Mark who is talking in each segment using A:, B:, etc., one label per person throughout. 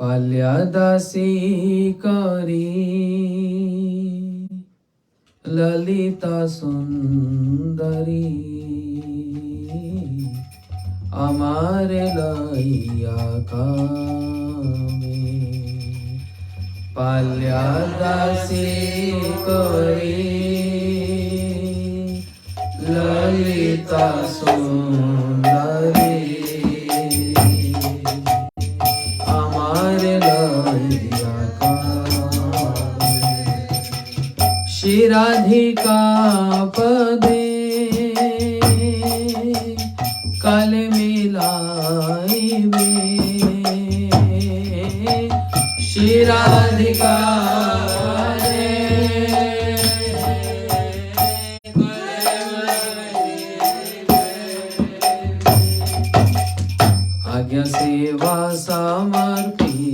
A: পাল্যাদাসী করি ললিতা সুন্দরী আমার লইয়া কামে পাল্যাদাসী করি ললিতা সুন্দরী আমার লইয়া কামে শিরাধিকা পদে কাল মিলাইবে শিরাধিকা आज्ञा सेवा समर्पिबे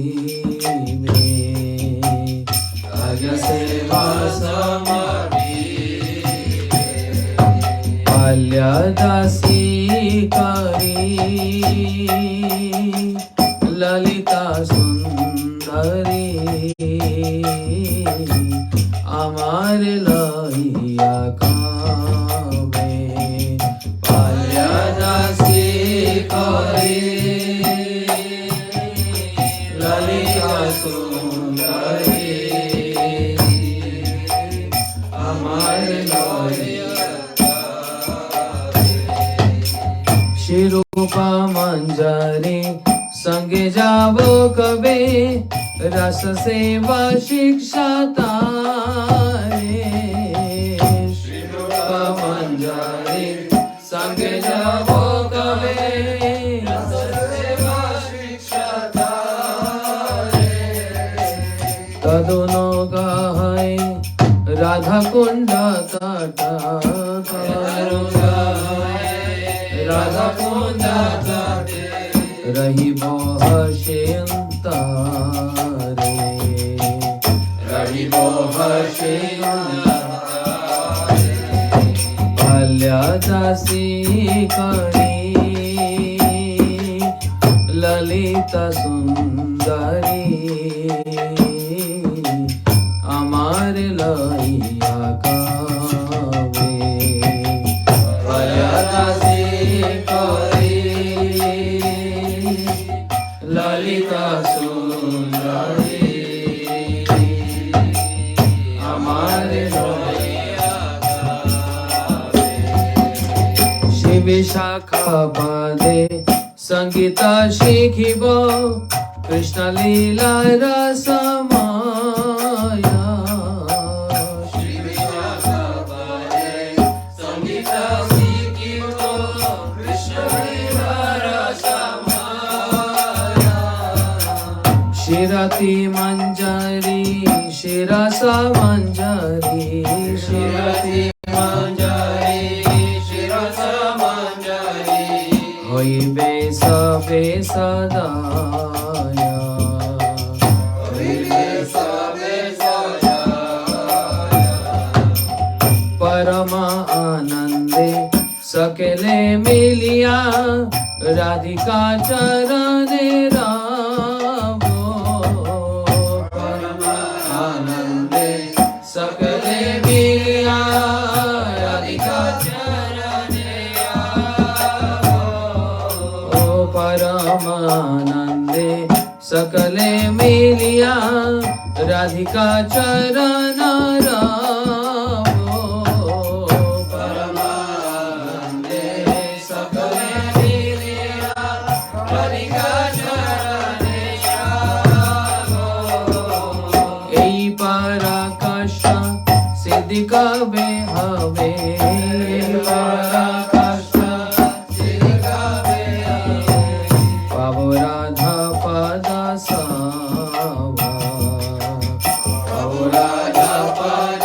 A: आज्ञा सेवा समर्पिबे पाल्यदासी करी ललिता सुंदरी আমার লইয়া কামে পাল্যদাসী করি ললিতা সুন্দরী আমার লইয়া শিরূপা মঞ্জরি संगे जावो कबे रस सेवा शिक्षा तारे शिरूपा मंजरी संगे जावो कबे रस सेवा शिक्षा तारे तदुनो गाय राधा कुंड तट राधा कुंड तट रही बोहशिंतारे रही बोहशिंतारे पाल्यदासी करी ललिता सुंदरी আমার লইয়া কামে পাল্যদাসী করি ললিতা সুন্দরী আমার লইয়া কামে শিব শাখা বাদে संगीता शिखिब कृष्ण लीला रसमाया शिव शाखा बादे संगीता शिखिब कृष्ण लीला रसमाया शिरति मंजरी शिरसा मंजरी शिरति मंजरी शिरसा मंजरी হইবে সবে সদায়া হইবে সবে সদায়া পরম আনন্দে সকলে মিলিয়া রাধিকা চরণে রাবো পরম আনন্দে সকলে মিলিয়া রাধিকা परमानंदे सकले मिलिया राधिका चरण रावो परमानंदे सकले मिलिया राधिका चरण रावो এই পরাকাশ সিদ্ধি কবে হবে राधा पद सावा राधा पद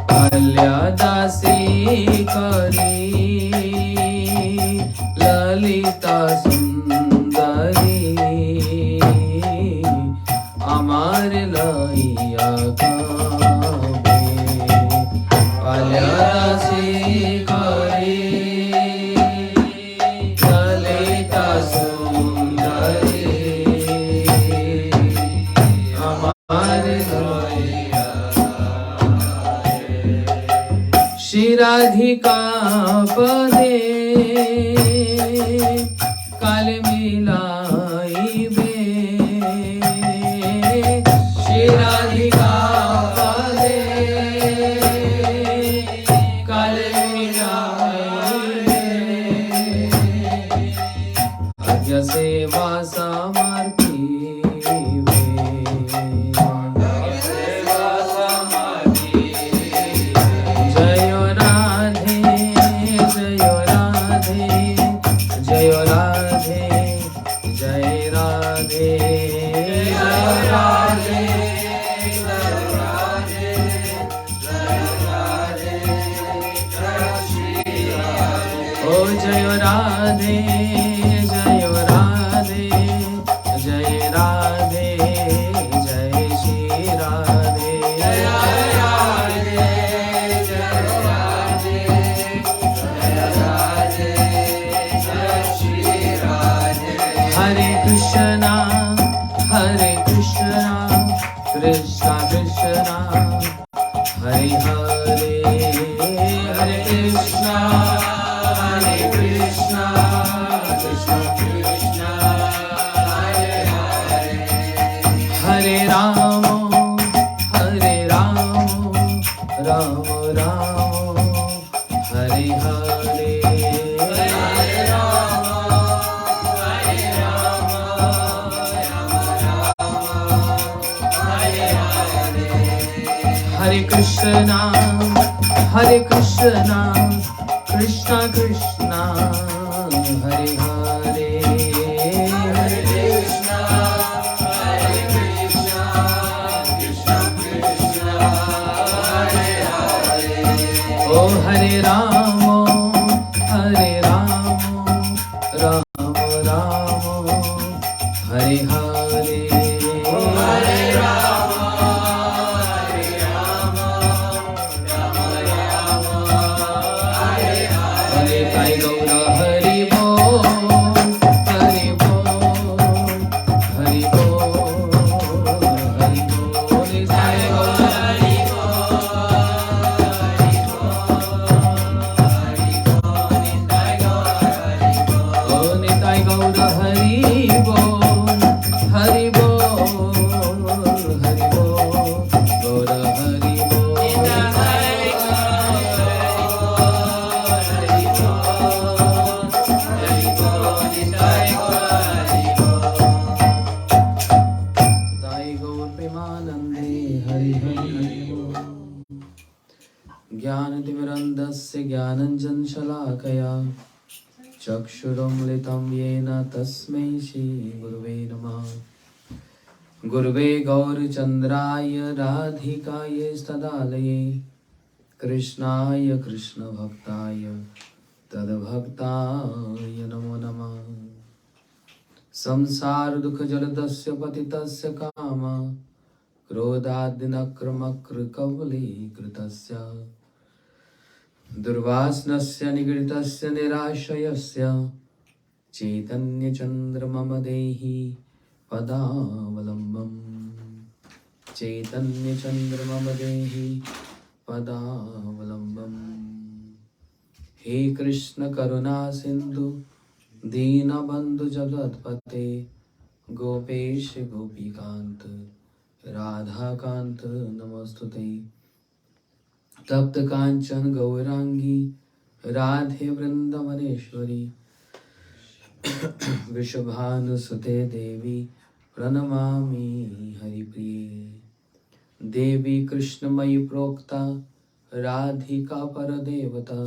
A: पाल्यदासी करी ललिता सुंदरी আমার লইয়া কামে পাল্যদাসী করি ললিতা সুন্দরী राधिका पदे काल मिलाइबे श्री राधिका पदे काल मिलाइबे अद्य सेवा Hare Krishna, Krishna Krishna, Hare Hare, Hare Krishna, Krishna Krishna, Hare Hare. Oh Hare Rama, Hare Rama, Rama Rama, Hare Hare. ज्ञानतिमिरन्धस्य ज्ञानञ्जनशलाकया चक्षुरुन्मिलितं येन तस्मै श्रीगुरुवे नमः। गुरुवे गौरचन्द्राय राधिकाय तदालये कृष्णाय कृष्णभक्ताय तद्भक्ताय नमो नमः। संसारदुःखजलदस्य पतितस्य काम क्रोधाद्दिनक्रमकृकबलीकृतस्य दुर्वासनस्य निगृहीतस्य निराश्रयस्य चैतन्यचन्द्रमम देहि पदावलम्बम् चैतन्यचन्द्रमम देहि पदावलम्बम्। हे कृष्ण करुणा सिन्धु दीनबन्धु जगत्पते गोपेश गोपीकान्त राधाकान्त नमस्तुते। तप्त कांचन गौरांगी राधे वृंदावनेश्वरी वृषभानुसुते देवी प्रणमामि हरिप्रिये। देवी कृष्णमयी प्रोक्ता राधिका परदेवता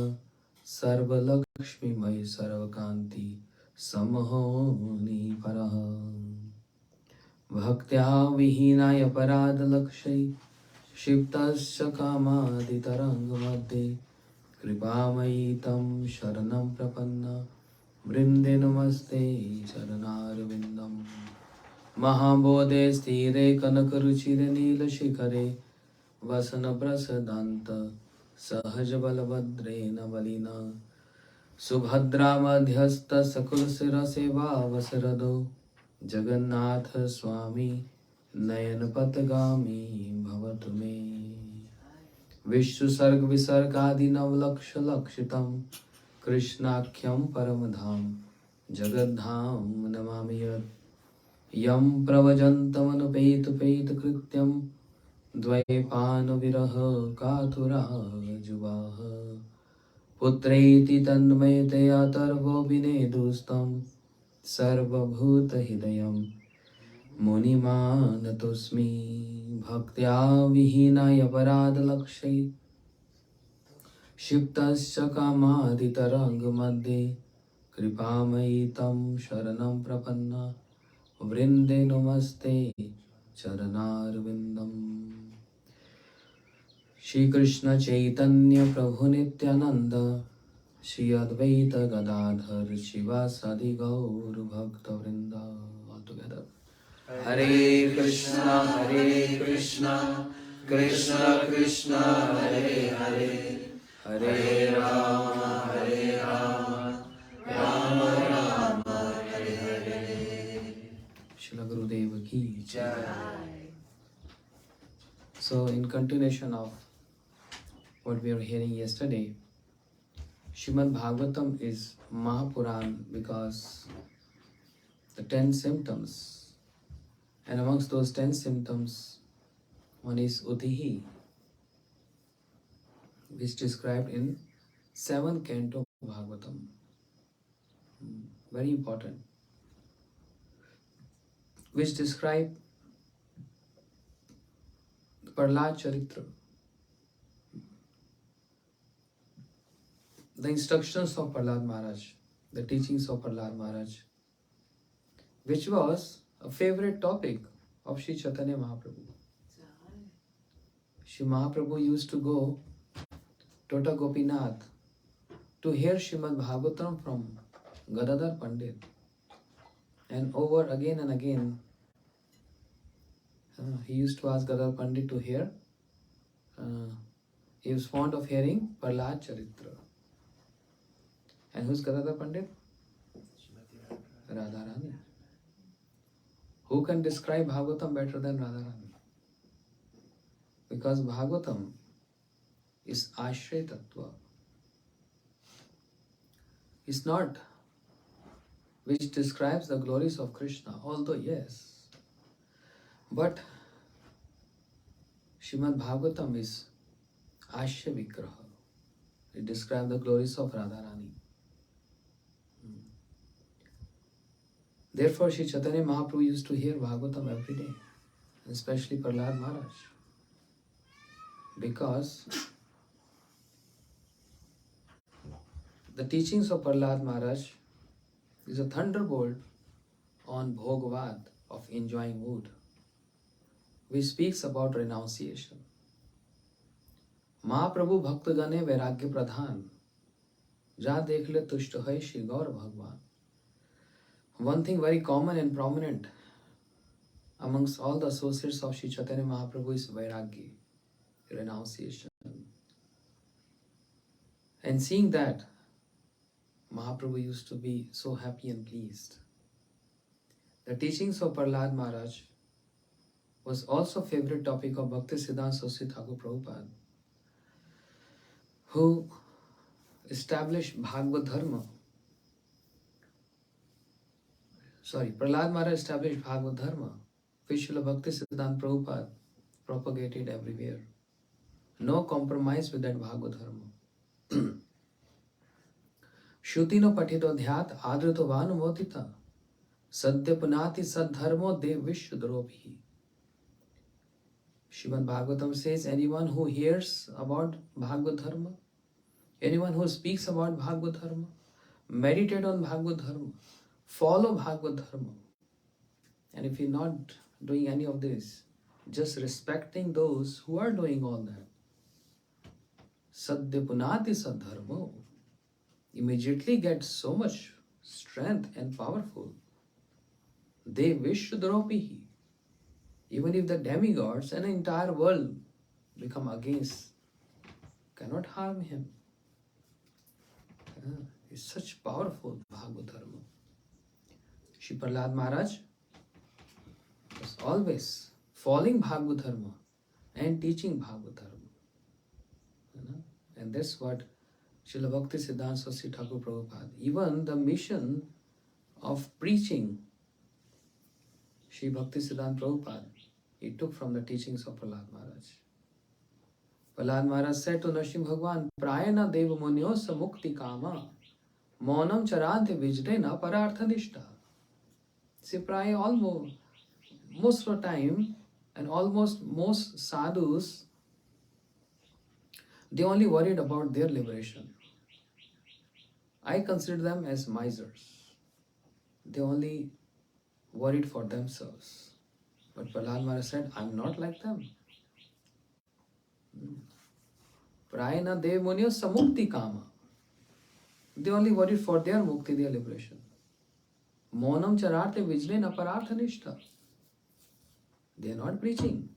A: सर्वलक्ष्मीमयी सर्वकान्ति समहोनि परः। भक्त्या विहीनाय अपराधलक्षै क्षिप्तस्य कामादितरङ्गमध्ये कृपामयी तं शरणं प्रपन्ना वृन्दे नमस्ते चरणारविन्दम्। महाबोधे स्थिरे कनकरुचिरे नीलशिखरे वसनप्रसदान्त सहजबलभद्रेण बलिना सुभद्रा मध्यस्थ सकुलशिरसेवावसरदो जगन्नाथ स्वामी नयनपथगामी भवतु मे। विश्व सर्ग विसर्गादि नवलक्ष लक्षितम् कृष्णाख्यं परमधाम जगद्धाम नमामि यत् यं प्रवजन्तमनुपेतुपेतकृत्यं द्वैपायनविरह कातुराजुवाः पुत्रेति तन्मयतया तर्वो विनेदुस्तं सर्वभूतहृदयं मुनिमानतोऽस्मि भक्त्या विहीनायपराधलक्ष्यै क्षिप्तस्य कामादितरङ्गमध्ये कृपामयि तं शरणं प्रपन्ना वृन्दे नमस्ते चरणारविन्दम्। श्री कृष्ण चैतन्य प्रभु नित्यानंद श्री अद्वैत गदाधर शिवासादि गौर भक्त वृंदा। All together. Hare Krishna Krishna Krishna Hare Hare Hare Rama Rama Rama Hare Hare। Shila Gurudev ki jai। So in continuation of what we were hearing yesterday, Shrimad Bhagavatam is Mahapuran because the 10 symptoms, and amongst those 10 symptoms, one is Utihi, which is described in 7th canto Bhagavatam. Very important. Which describe the Prahlad Charitra, the instructions of Prahlad Maharaj, the teachings of Prahlad Maharaj, which was a favorite topic of Sri Chaitanya Mahaprabhu. Sri Mahaprabhu used to go to Tota Gopinath to hear Srimad Bhagavatam from Gadadhar Pandit, and over again and again he used to ask Gadadhar Pandit to hear. He was fond of hearing Prahlad Charitra. And who's Gadadhar Pandit? Radharani. Who can describe Bhagavatam better than Radharani? Because Bhagavatam is Ashray Tattva. It's not which describes the glories of Krishna, although yes. But Srimad Bhagavatam is Ashya Vigraha. It describes the glories of Radharani. Therefore, Sri Chaitanya Mahaprabhu used to hear Bhagavatam every day, especially Prahlad Maharaj. Because the teachings of Prahlad Maharaj is a thunderbolt on Bhogavad, of enjoying mood, which speaks about renunciation. Mahaprabhu Bhakta Gane Vairagya Pradhan, Ja Dekhle Tushta Hai Shri Gaur Bhagwan. One thing very common and prominent amongst all the associates of Sri Chaitanya Mahaprabhu is Vairagya, renunciation. And seeing that, Mahaprabhu used to be so happy and pleased. The teachings of Prahlad Maharaj was also a favorite topic of Bhaktisiddhanta Saraswati Thakur Prabhupada, who established Bhagavad Dharma. Prahlad Maharaj established Bhagavad Dharma, which Srila Bhaktisiddhanta Prabhupada propagated everywhere. No compromise with that Bhagavad Dharma. Shutino patito dhyat adrito vanumotita sadhya punati sadharmo dev vishudropihi. Srimad Bhagavatam says, anyone who hears about Bhagavad Dharma, anyone who speaks about Bhagavad Dharma, meditate on Bhagavad Dharma, follow Bhagavad Dharma. And if you're not doing any of this, just respecting those who are doing all that, Sadhya Punati Sadharmo, immediately gets so much strength and powerful. They wish Dropihi. Even if the demigods and the entire world become against, cannot harm him. It's such powerful Bhagavad Dharma. Shri Prahlad Maharaj was always following Bhagavad Dharma and teaching Bhagavad Dharma. And that's what Srila Bhakti Siddhanta Saraswati Thakur Prabhupada. Even the mission of preaching Sri Bhakti Siddhanta Prabhupada, he took from the teachings of Prahlad Maharaj. Prahlad Maharaj said to Nrsimha Bhagwan, Prayana Deva Munyo Samukti Kama Monam Charante Vijdena Pararthanishta. See, Praya almost, most of the time, and almost most sadhus, they only worried about their liberation. I consider them as misers. They only worried for themselves. But Prahlad Maharaj said, I'm not like them. Prayana Dev Munyo Samukti Kama. They only worried for their mukti, their liberation. Monam Chararte Vijne Apararthanishta. They are not preaching.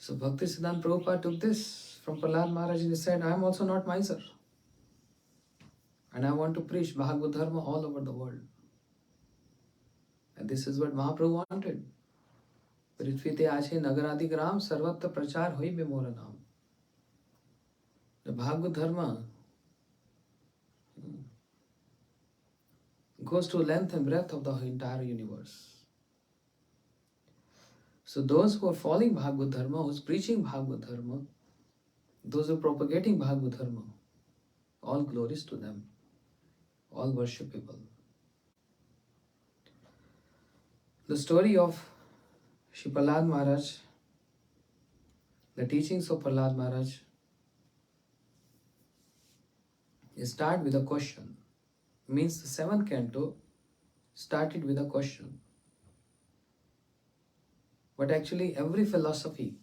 A: So Bhakti Siddhanta Prabhupada took this from Prahlad Maharaj and he said, I am also not miser. And I want to preach Bhagavad Dharma all over the world. And this is what Mahaprabhu wanted. Prithvite Ache Nagaradi Gram Sarvatra Prachar Hoi Bimora Naam. The Bhagavad Dharma goes to length and breadth of the entire universe. So those who are following Bhagavad Dharma, who is preaching Bhagavad Dharma, those who are propagating Bhagavad Dharma, all glories to them, all worshipable. The story of Shri Prahlad Maharaj, the teachings of Prahlad Maharaj, start with a question. Means the seventh canto started with a question. But actually every philosophy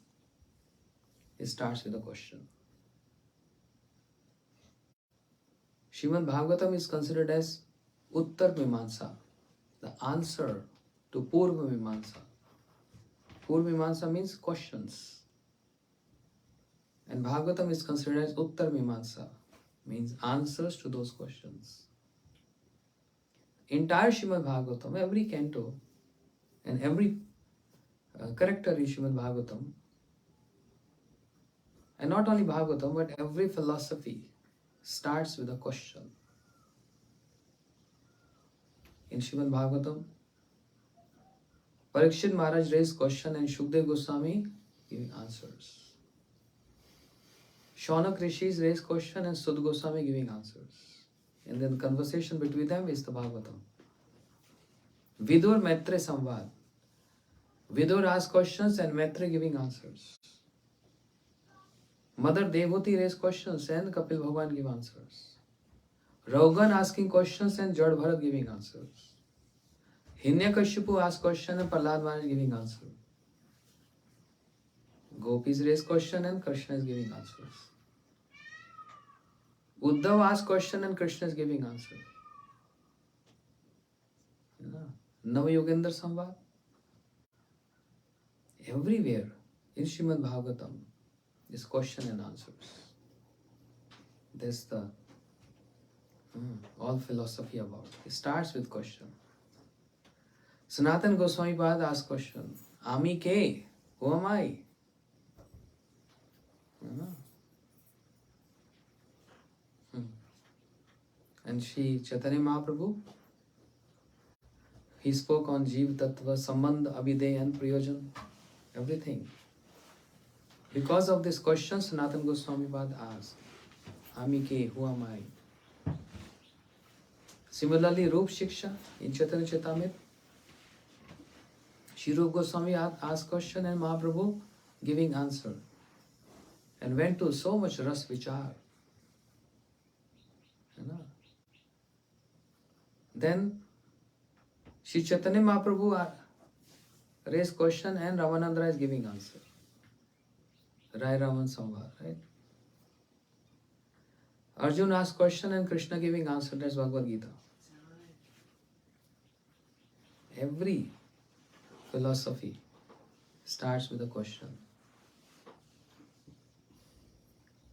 A: starts with a question. Srimad Bhagavatam is considered as Uttar Mimamsa, the answer to Purva Mimamsa. Purva Mimamsa means questions. And Bhagavatam is considered as Uttar Mimamsa, means answers to those questions. Entire Srimad Bhagavatam, every canto and every character in Srimad Bhagavatam, and not only Bhagavatam, but every philosophy starts with a question. In Srimad Bhagavatam, Parikshit Maharaj raised question and Shukdev Goswami giving answers. Shaunak Rishis raised question and Sud Goswami giving answers. And then the conversation between them is the Bhagavatam. Vidur Maitre Samvad. Vidur asks questions and Maitre giving answers. Mother Devhuti raised questions and Kapil Bhagwan give answers. Raugan asking questions and Jad Bharat giving answers. Hinyakashipu asks question and Prahlad Maharaj giving answer. Gopis raised question and Krishna is giving answers. Uddhav asks question and Krishna is giving answer. Navayogendra Samvad. Everywhere in Srimad Bhagavatam is question and answers. That's the all philosophy about. It starts with question. Sanatana Goswami Pad asks question. Ami ke? Who am I? And Shri Chaitanya Mahaprabhu, he spoke on Jeev Tattva, Sambandh, Abhidey and Prayojan, everything. Because of this question, Sanatana Goswami Pad asked, Ami ke? Who am I? Similarly, Rup Shiksha in Chaitanya Chaitamrita, Shri Rup Goswami asked question and Mahaprabhu giving answer. And went to so much Ras Vichar. Then Shri Chaitanya Mahaprabhu raised question and Ramananda is giving answer. Rai Raman Samvar, right? Arjuna asked question and Krishna giving answer. That's Bhagavad Gita. Every philosophy starts with a question.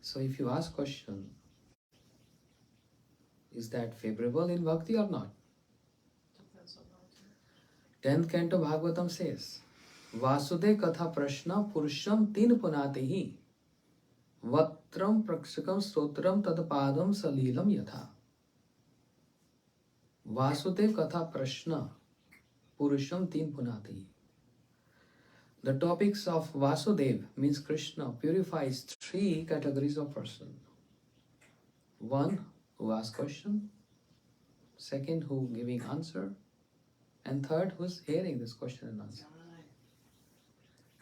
A: So if you ask question, is that favorable in bhakti or not? 10th canto Bhagavatam says, Vasude katha prashna purusham tin punatehi Vatram prakshakam stotram tadpadam salilam yatha. Vasudev katha prashna purusham tin punati. The topics of Vasudev means Krishna purifies three categories of person. One who asks question, second who giving answer, and third who is hearing this question and answer.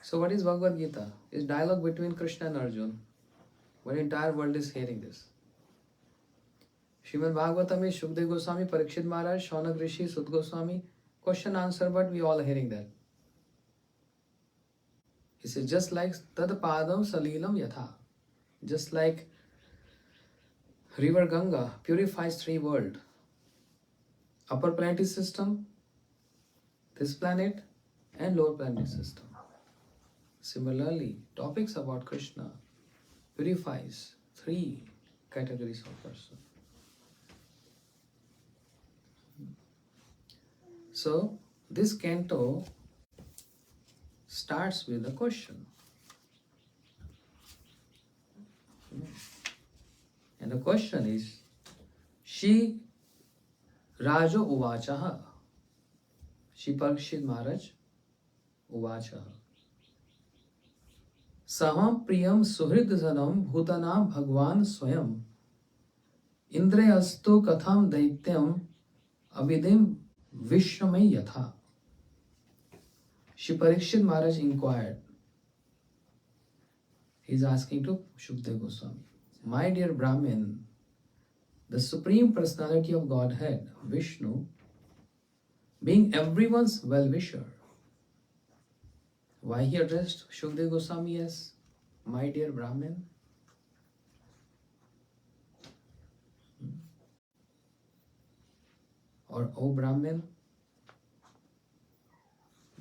A: So what is Bhagavad Gita? It's dialogue between Krishna and Arjuna. But the entire world is hearing this. Srimad Bhagavatam is Shukdev Goswami, Parikshit Maharaj, Shaunak Rishi, Sud Goswami. Question answer, but we all are hearing that. He says just like Tad Padam Salilam Yatha. Just like River Ganga purifies three worlds. Upper planetary system, this planet, and lower planetary system. Similarly, topics about Krishna purifies three categories of person. So, this canto starts with a question. And the question is, Shri Raja Uvachaha. Shri Parikshit Maharaj Uvachaha. Samam priyam suhridhanam bhutanam bhagwan swayam Indrayastu katham daityam avidim vishramay yatha. Shri Parikshit Maharaj inquired. He is asking to Shukdev Goswami, my dear Brahmin, the Supreme Personality of Godhead, Vishnu, being everyone's well-wisher. Why he addressed Shukdev Goswami as my dear Brahmin? Or O Brahmin?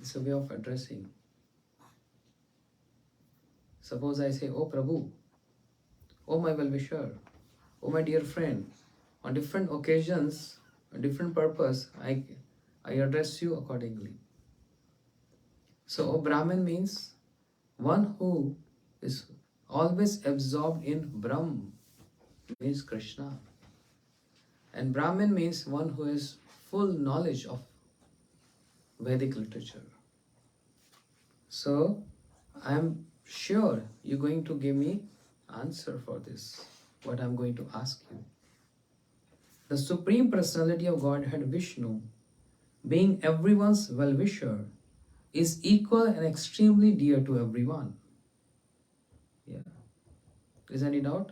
A: It's a way of addressing. Suppose I say, O Prabhu, O my well-wisher, O my dear friend, on different occasions, on different purpose, I address you accordingly. So, O Brahmin means one who is always absorbed in Brahm, means Krishna. And Brahmin means one who has full knowledge of Vedic literature. So, I am sure you're going to give me answer for this, what I'm going to ask you. The Supreme Personality of Godhead Vishnu, being everyone's well-wisher, is equal and extremely dear to everyone. Yeah. Is any doubt?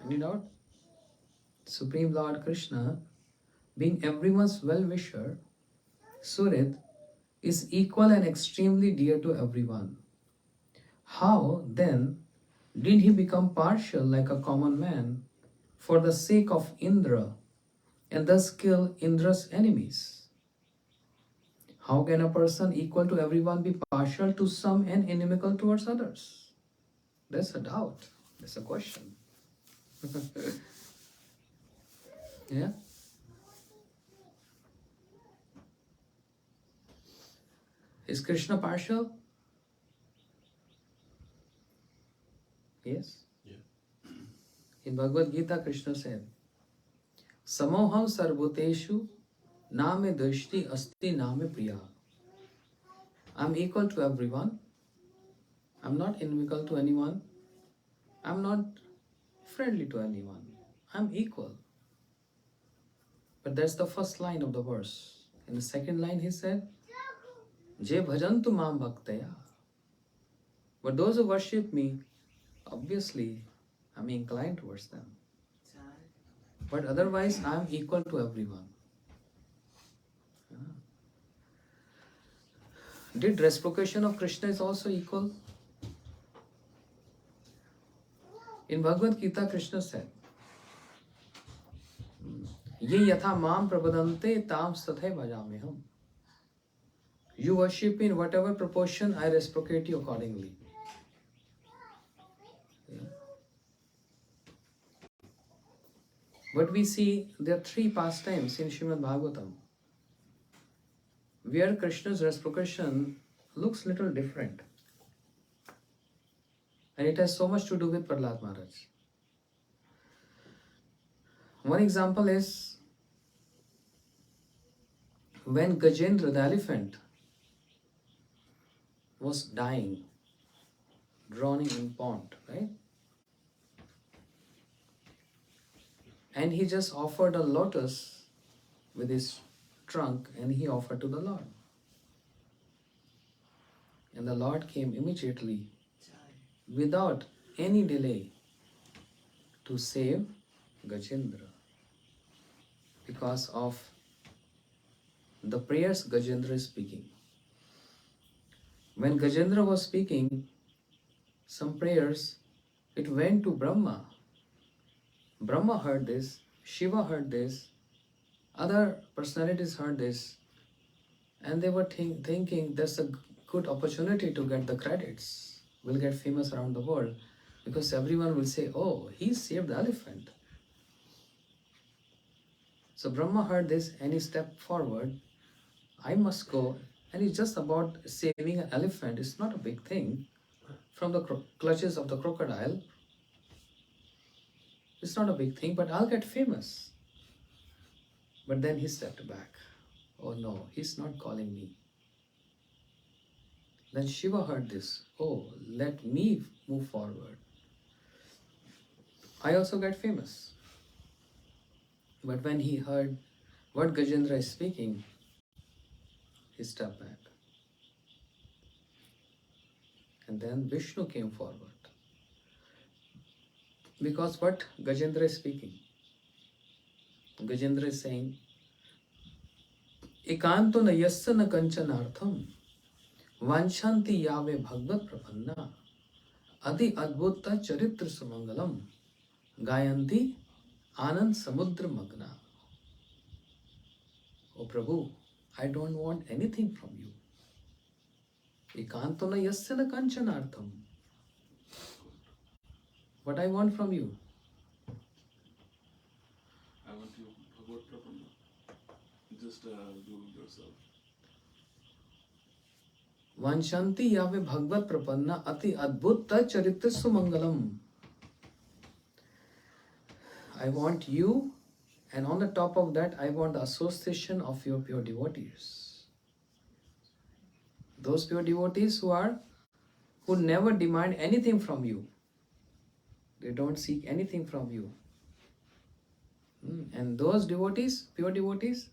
A: Any doubt? Supreme Lord Krishna, being everyone's well-wisher, Surit, is equal and extremely dear to everyone. How, then, did he become partial like a common man for the sake of Indra and thus kill Indra's enemies? How can a person equal to everyone be partial to some and inimical towards others? That's a doubt. That's a question. Yeah? Is Krishna partial? Yes.
B: Yeah.
A: In Bhagavad Gita, Krishna said, Samoham sarvoteshu name drishti asti name priya. I'm equal to everyone. I'm not inimical to anyone. I'm not friendly to anyone. I'm equal. But that's the first line of the verse. In the second line, he said, Je bhajantu mam bhaktaya. But those who worship me, obviously, I'm inclined towards them. But otherwise, I'm equal to everyone. Did reciprocation of Krishna is also equal? In Bhagavad Gita, Krishna said, Ye yatha mam prabhadante tam sathai bhajameham. You worship me in whatever proportion, I reciprocate you accordingly. Yeah. But we see there are three pastimes in Srimad Bhagavatam where Krishna's reciprocation looks little different. And it has so much to do with Prahlad Maharaj. One example is when Gajendra the elephant was dying, drowning in pond, right? And he just offered a lotus with his trunk and he offered to the Lord. And the Lord came immediately, without any delay, to save Gajendra because of the prayers Gajendra is speaking. When Gajendra was speaking some prayers, it went to Brahma. Brahma heard this, Shiva heard this, other personalities heard this, and they were thinking that's a good opportunity to get the credits. We'll get famous around the world because everyone will say, oh, he saved the elephant. So Brahma heard this and he stepped forward. I must go. And it's just about saving an elephant. It's not a big thing. From the clutches of the crocodile, it's not a big thing, but I'll get famous. But then he stepped back. Oh no, he's not calling me. Then Shiva heard this. Oh, let me move forward. I also get famous. But when he heard what Gajendra is speaking, he stepped back. And then Vishnu came forward. Because what Gajendra is speaking? Gajendra is saying, Ekanto na yasya na kanchanartham vanchanti yave bhagvat prapanna adi adbhuta charitra sumangalam gayanti anand samudra magna. Oh Prabhu, I don't want anything from you. Ekanto na yasya na kanchanartham. What I want from you?
B: I want you Bhagavad Prapanna. Just do yourself.
A: Vanchanti yave bhagvat prapanna ati adbhuta charitra sumangalam. I want you, and on the top of that, I want the association of your pure devotees. Those pure devotees who never demand anything from you. They don't seek anything from you. And those devotees, pure devotees,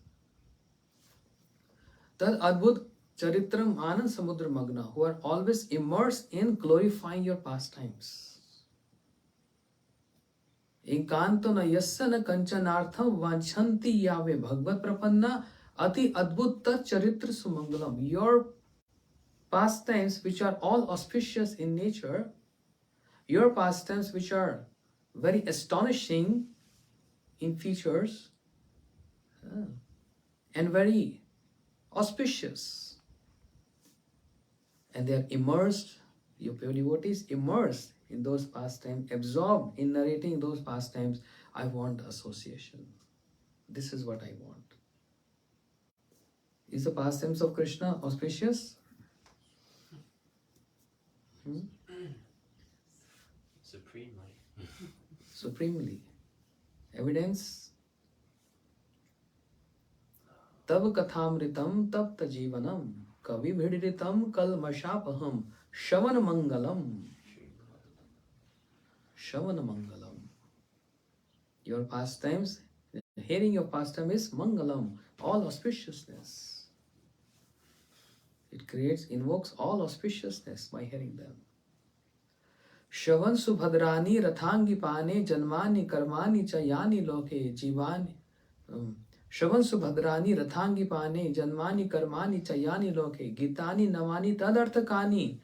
A: Tad Adbhut Charitram Anand Samudra Magna, who are always immersed in glorifying your pastimes. Inkanto na yasya na kanchanartham vanchanti yave bhagvat prapanna ati adbhutta charitra sumangalam. Your pastimes which are all auspicious in nature, your pastimes which are very astonishing in features and very auspicious, and they are immersed, your pure devotees immersed in those pastimes, absorbed in narrating those pastimes. I want association. This is what I want. Is the pastimes of Krishna auspicious? Supremely. Evidence? Tav kathamritam tapta jivanam kavi bhidiritam kalmashapaham shavana mangalam. Shavana mangalam. Your pastimes, hearing your pastime is mangalam, all auspiciousness. It invokes all auspiciousness by hearing them. Shavan subhadrani rathangi pane janmani karmani chayani loke jivani. Shavan subhadrani rathangi pane janmani karmani chayani loke gitani navani tadarthakani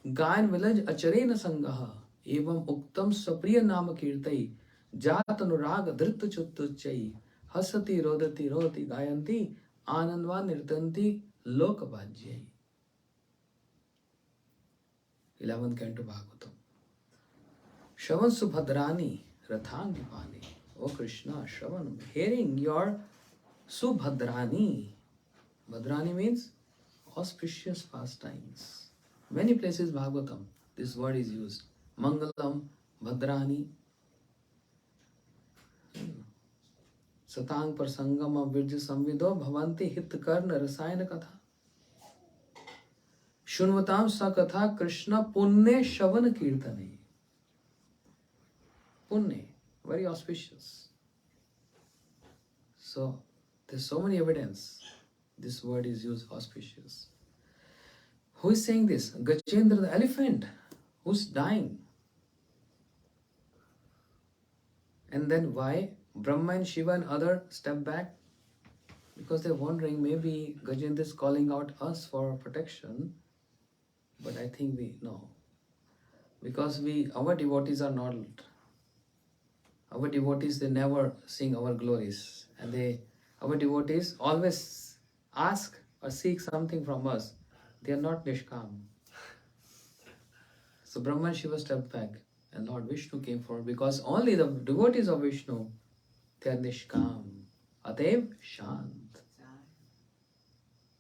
A: gayan vilaj acharena sangaha evam uktam sapriya nama kirtai jat anurag dhrita chuttuchai hasati rodati roti gayanti anandva nirtanti lokabhajyai. 11th Canto Bhagavatam. Shravan Subhadrani Rathangi Pani. O Krishna, Shravan, hearing your Subhadrani. Bhadrani means auspicious pastimes. Many places Bhagavatam, this word is used. Mangalam Bhadrani Satang Prasangam Virja Samvido Bhavanti Hit Karna Rasayana Katha Shunvatam Sakatha Krishna Punne Shavan Kirtane. Punne, very auspicious. So, there's so many evidence. This word is used auspicious. Who is saying this? Gajendra the elephant, who's dying. And then why Brahma and Shiva and other step back? Because they're wondering maybe Gajendra is calling out us for protection. But I think we know. Because our devotees are not, our devotees, they never sing our glories. And our devotees always ask or seek something from us. They are not Nishkam. So Brahma and Shiva stepped back and Lord Vishnu came forward because only the devotees of Vishnu, they are Nishkam. Atev Shant.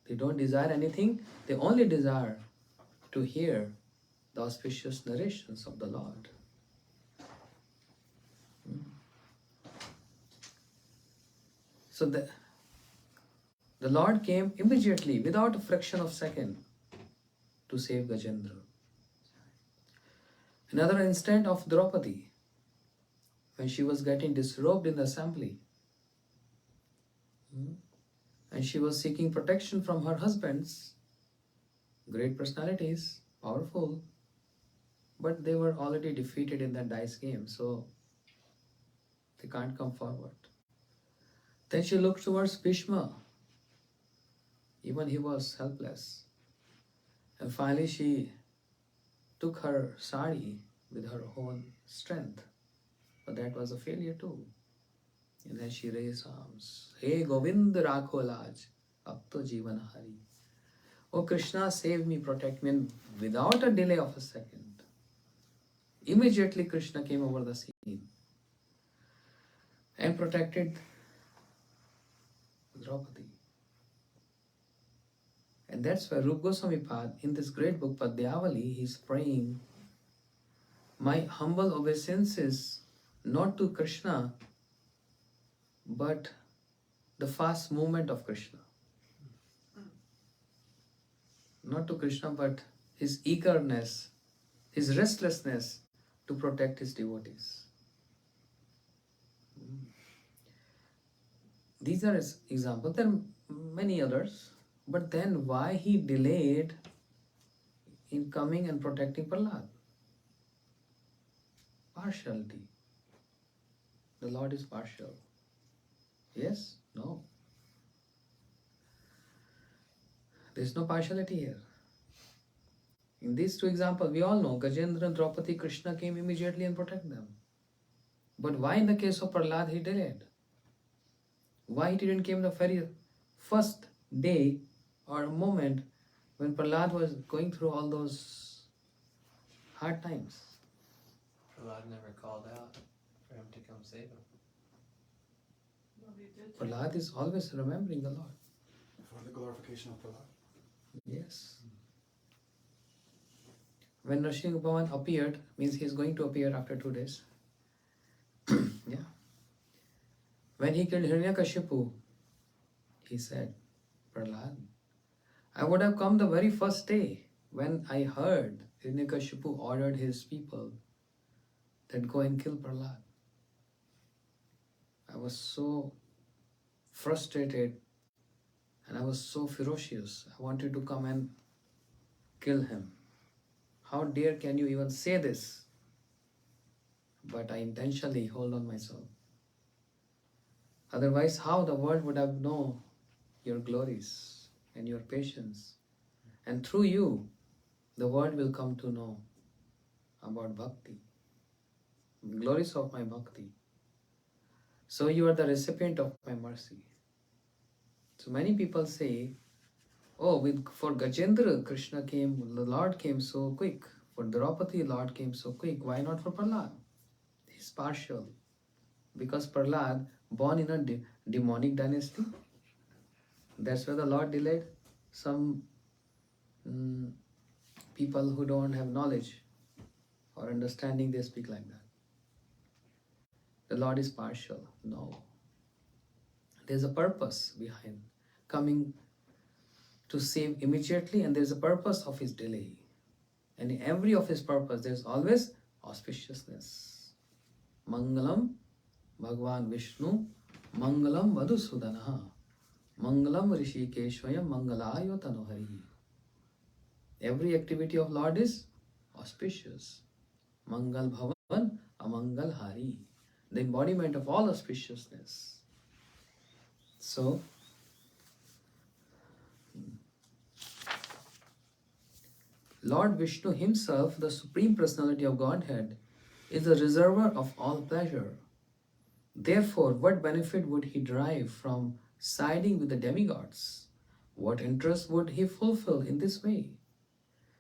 A: They don't desire anything, they only desire to hear the auspicious narrations of the Lord. So the Lord came immediately, without a fraction of a second, to save Gajendra. Another instant of Draupadi, when she was getting disrobed in the assembly, and she was seeking protection from her husbands, great personalities, powerful, but they were already defeated in that dice game, so they can't come forward. Then she looked towards Bhishma. Even he was helpless. And finally she took her sari with her own strength. But that was a failure too. And then she raised arms. Hey Govind Rakho Laj, Apto Jivan Hari. Oh Krishna, save me, protect me. And without a delay of a second, immediately Krishna came over the scene and protected Draupadi. And that's why Rupa Goswami Pad, in this great book Padyavali, he's praying, my humble obeisances not to Krishna, but the fast movement of Krishna. Not to Krishna, but his eagerness, his restlessness to protect his devotees. These are examples. There are many others. But then why he delayed in coming and protecting Prahlad? Partiality. The Lord is partial. Yes? No. There is no partiality here. In these two examples, we all know Gajendra and Draupadi, Krishna came immediately and protected them. But why in the case of Prahlad he delayed? Why he didn't come the very first day or a moment when Prahlad was going through all those hard times?
C: Prahlad never called out for him to come save him.
A: Prahlad is always remembering the Lord.
D: For the glorification of Prahlad.
A: Yes. When Nrsimha Bhavan appeared, means he is going to appear after 2 days. Yeah. When he killed Hiranyakashipu, he said, Prahlad, I would have come the very first day when I heard Hiranyakashipu ordered his people that go and kill Prahlad. I was so frustrated and I was so ferocious. I wanted to come and kill him. How dare can you even say this? But I intentionally hold on myself. Otherwise, how the world would have known your glories and your patience. And through you, the world will come to know about bhakti, the glories of my bhakti. So you are the recipient of my mercy. So many people say, oh, for Gajendra, Krishna came, the Lord came so quick. For Draupadi, Lord came so quick. Why not for Prahlad? He's partial. Because Prahlad, born in a demonic dynasty, that's why the Lord delayed. Some people who don't have knowledge For understanding, they speak like that. The Lord is partial. No. There's a purpose behind coming to save immediately, and there's a purpose of his delay. And in every of his purpose, there's always auspiciousness. Mangalam Bhagwan Vishnu, Mangalam Madhusudana, Mangalam Rishikeshvaya, Mangalayo Tanuhari. Every activity of Lord is auspicious. Mangal Bhavan, Amangal Hari. The embodiment of all auspiciousness. So, Lord Vishnu himself, the Supreme Personality of Godhead, is the reservoir of all pleasure. Therefore, what benefit would he derive from siding with the demigods? What interest would he fulfill in this way?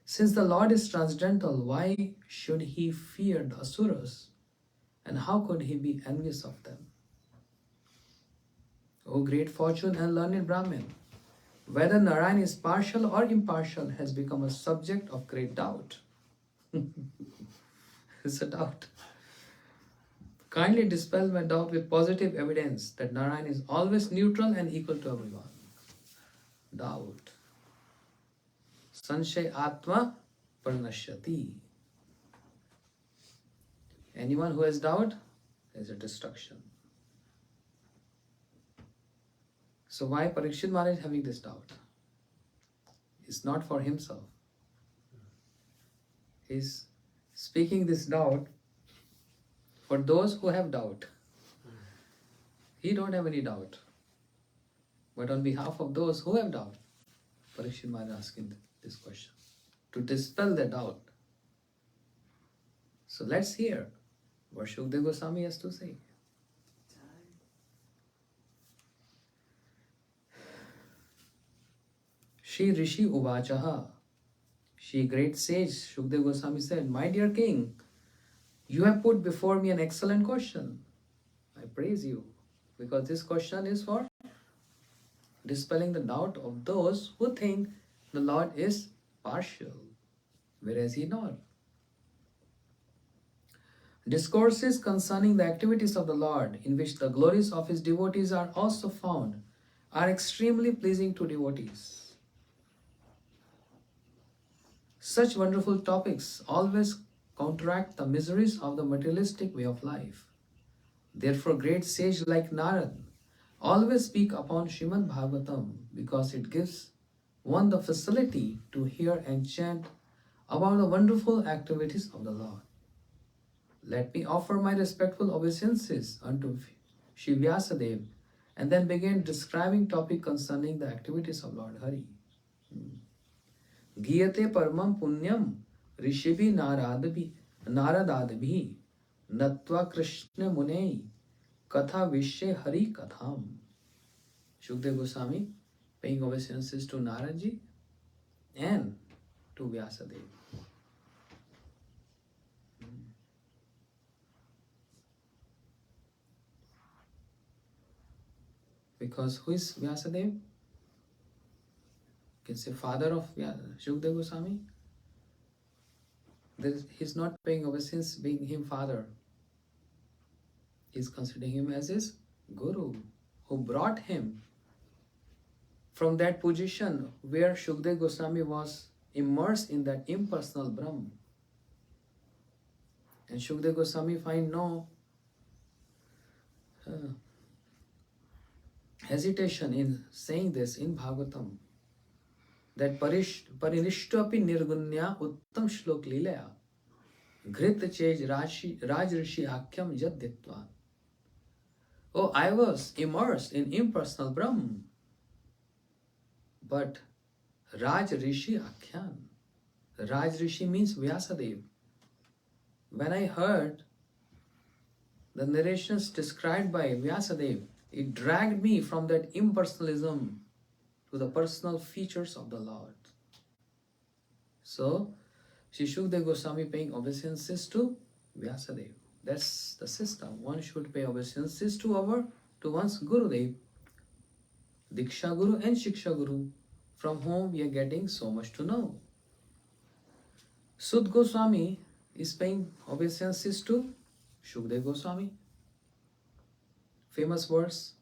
A: Since the Lord is transcendental, why should he fear the asuras? And how could he be envious of them? O great fortune and learned Brahmin, whether Narayan is partial or impartial has become a subject of great doubt. It's a doubt. Kindly dispel my doubt with positive evidence that Narayan is always neutral and equal to everyone. Doubt. Sanshay Atma Pranashyati. Anyone who has doubt is a destruction. So why Parikshit Maharaj is having this doubt? It's not for himself. He's speaking this doubt for those who have doubt. He don't have any doubt. But on behalf of those who have doubt, Parikshit Maharaj is asking this question to dispel the doubt. So let's hear what Shukdev Goswami has to say. Shri Rishi Uvachaha, Shri great sage Shukdev Goswami said, My dear king, you have put before me an excellent question. I praise you, because this question is for dispelling the doubt of those who think the Lord is partial, whereas he is not. Discourses concerning the activities of the Lord, in which the glories of his devotees are also found, are extremely pleasing to devotees. Such wonderful topics always counteract the miseries of the materialistic way of life. Therefore, great sages like Narad always speak upon Srimad Bhagavatam because it gives one the facility to hear and chant about the wonderful activities of the Lord. Let me offer my respectful obeisances unto Shri Vyasadeva and then begin describing topic concerning the activities of Lord Hari. Giyate paramam punyam rishibi naradadabhi natva krishna munei katha vishye hari katham. Shukdev Goswami paying obeisances to Naradji and to Vyasadeva. Because who is Vyasadeva? You can say father of Shukdev Goswami. He's not paying obeisance being him father. He's considering him as his guru, who brought him from that position where Shukdev Goswami was immersed in that impersonal Brahm. And Shukdev Goswami find no hesitation in saying this in Bhagavatam, that parinishtapi nirgunya uttam shlok lilaya grit chej raj rishi akhyam jadyatva. Oh, I was immersed in impersonal Brahm, but Raj Rishi Akhyan. Raj Rishi means Vyasadeva. When I heard the narrations described by Vyasadeva, it dragged me from that impersonalism to the personal features of the Lord. So, Shri Shukdev Goswami paying obeisances to Vyasadeva. That's the system. One should pay obeisances to one's Gurudev, Diksha Guru and Shiksha Guru, from whom we are getting so much to know. Sud Goswami is paying obeisances to Shukdev Goswami. Famous verse.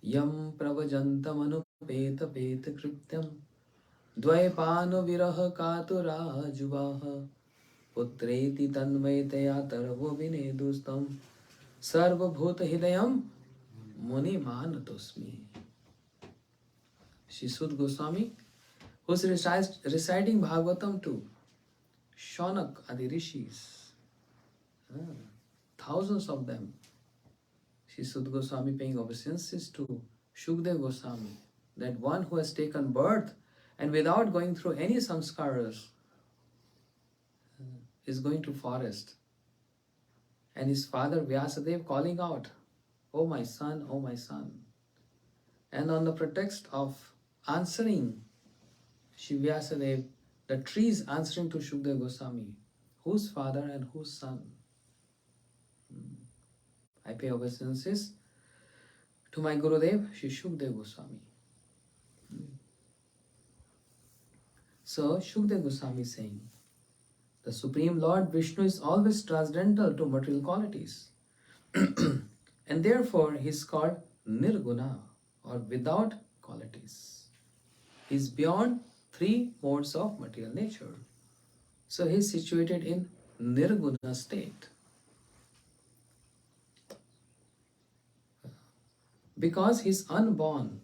A: Yam pravajantam anupeta peta krityam dvaipano viraha katura juvaha putreti tanmaytaya tarvo vinedustam sarva bhuta hidayam muni manatosmi. Shri Sud Goswami, who's reciting Bhagavatam to Shaunak Adi Rishis, thousands of them. Shri Sud Goswami paying obeisances to Shukdev Goswami, that one who has taken birth and without going through any samskaras is going to forest. And his father Vyasadeva calling out, "Oh my son, oh my son." And on the pretext of answering Shri Vyasadeva, the tree is answering to Shukdev Goswami, whose father and whose son? I pay obeisances to my Gurudev, Shri Shukdev Goswami. So Shukdev Goswami is saying, the Supreme Lord Vishnu is always transcendental to material qualities. And therefore he is called Nirguna, or without qualities. He is beyond three modes of material nature. So he is situated in Nirguna state. Because he is unborn,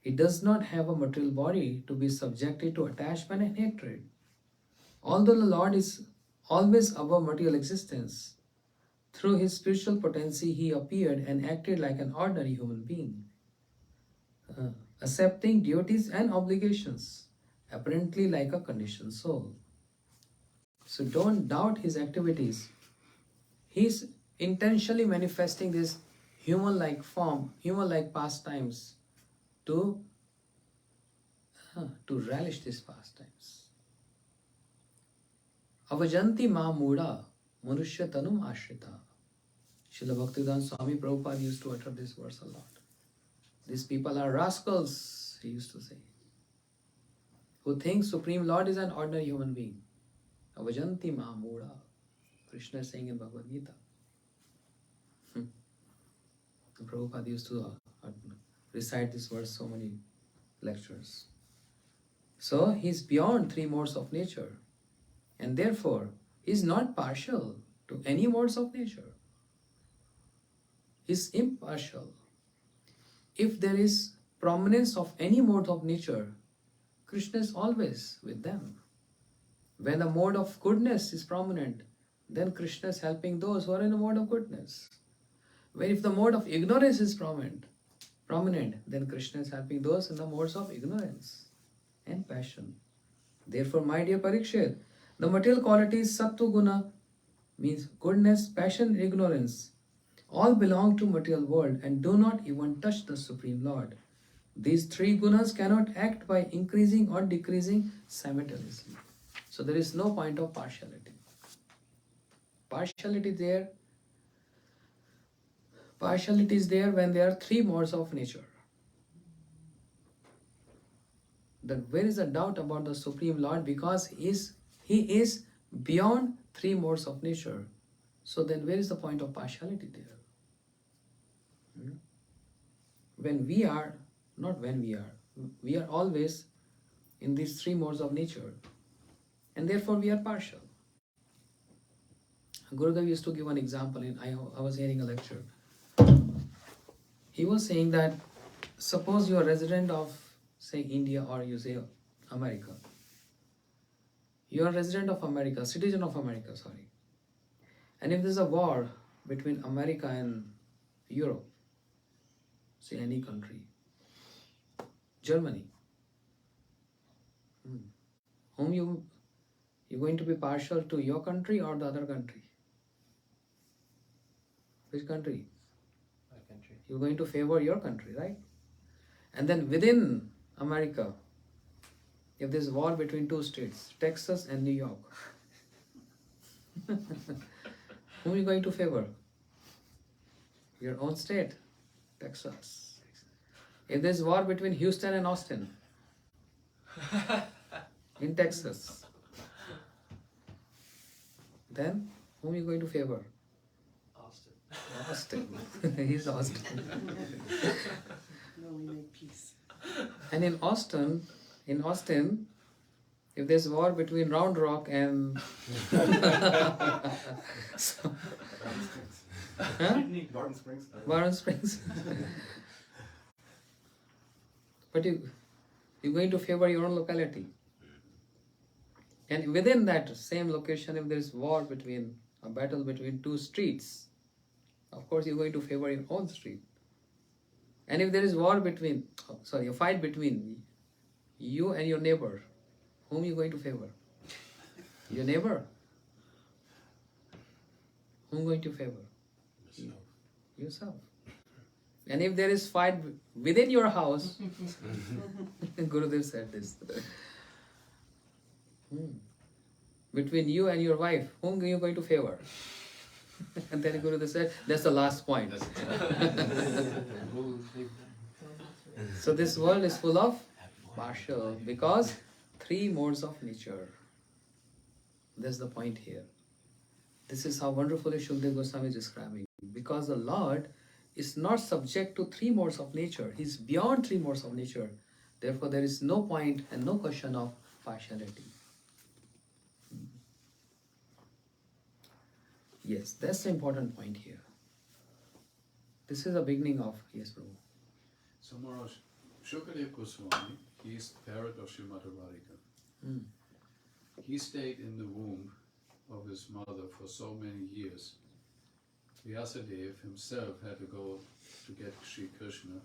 A: he does not have a material body to be subjected to attachment and hatred. Although the Lord is always above material existence, through his spiritual potency he appeared and acted like an ordinary human being, accepting duties and obligations, apparently like a conditioned soul. So don't doubt his activities. He is intentionally manifesting this human-like form, human-like pastimes to relish these pastimes. Avajanti ma muda manushya tanum ashrita. Srila Bhaktivedanta Swami Prabhupada used to utter this verse a lot. These people are rascals, he used to say, who think Supreme Lord is an ordinary human being. Avajanti ma muda. Krishna is saying in Bhagavad Gita. Prabhupada used to recite this verse so many lectures. So he is beyond three modes of nature, and therefore he is not partial to any modes of nature. He is impartial. If there is prominence of any mode of nature, Krishna is always with them. When a mode of goodness is prominent, then Krishna is helping those who are in a mode of goodness. When if the mode of ignorance is prominent, then Krishna is helping those in the modes of ignorance and passion. Therefore, my dear Parikshit, the material qualities Sattva Guna means goodness, passion, ignorance, all belong to material world and do not even touch the Supreme Lord. These three gunas cannot act by increasing or decreasing simultaneously. So there is no point of partiality. Partiality is there when there are three modes of nature. That where is a doubt about the Supreme Lord, because he is beyond three modes of nature. So then where is the point of partiality there? We are always in these three modes of nature, and therefore we are partial. Gurudev used to give an example. I was hearing a lecture. He was saying that suppose you are a resident of, say, India, or you say America. You are a resident of America, citizen of America, sorry. And if there's a war between America and Europe, say any country, Germany, whom you're going to be partial to, your country or the other country? Which country?
C: My country.
A: You're going to favor your country, right? And then within America, if there's war between two states, Texas and New York, whom are you going to favor? Your own state, Texas. If there's war between Houston and Austin, in Texas, then whom are you going to favor?
C: Austin.
A: Austin. He's Austin.
E: No, we make peace.
A: And in Austin, if there's war between Round Rock and so, huh?
D: Barton Springs.
A: Barton Springs. But you're going to favor your own locality. And within that same location, if there is war between, a battle between two streets, of course you're going to favor your own street. And if there is a fight between you and your neighbor, whom are you going to favor? Your neighbor? Whom going to favor? Yourself. And if there is fight within your house, Gurudev said this. Between you and your wife, whom are you going to favor? And then Gurudev said, that's the last point. So this world is full of partial, because three modes of nature. That's the point here. This is how wonderfully Shukdev Goswami is describing. Because the Lord is not subject to three modes of nature. He is beyond three modes of nature. Therefore, there is no point and no question of partiality. Yes, that's the important point here. This is the beginning of, yes, Prabhu.
F: So Maharaj, Shukadev Goswami, he is the parrot of Srimati Radhika. He stayed in the womb of his mother for so many years. Vyasadeva himself had to go to get Sri Krishna,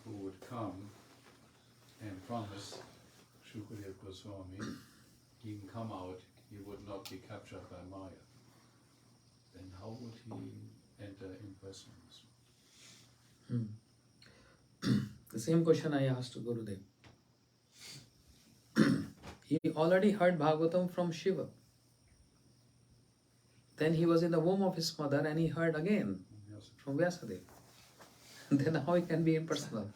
F: who would come and promise Shukadev Goswami he can come out, he would not be captured by Maya. Then how would he enter in Vaishnavanism?
A: The same question I asked to Gurudev. He already heard Bhagavatam from Shiva. Then he was in the womb of his mother and he heard again
F: Yes.
A: from Vyasadeva. Then how he can be impersonal?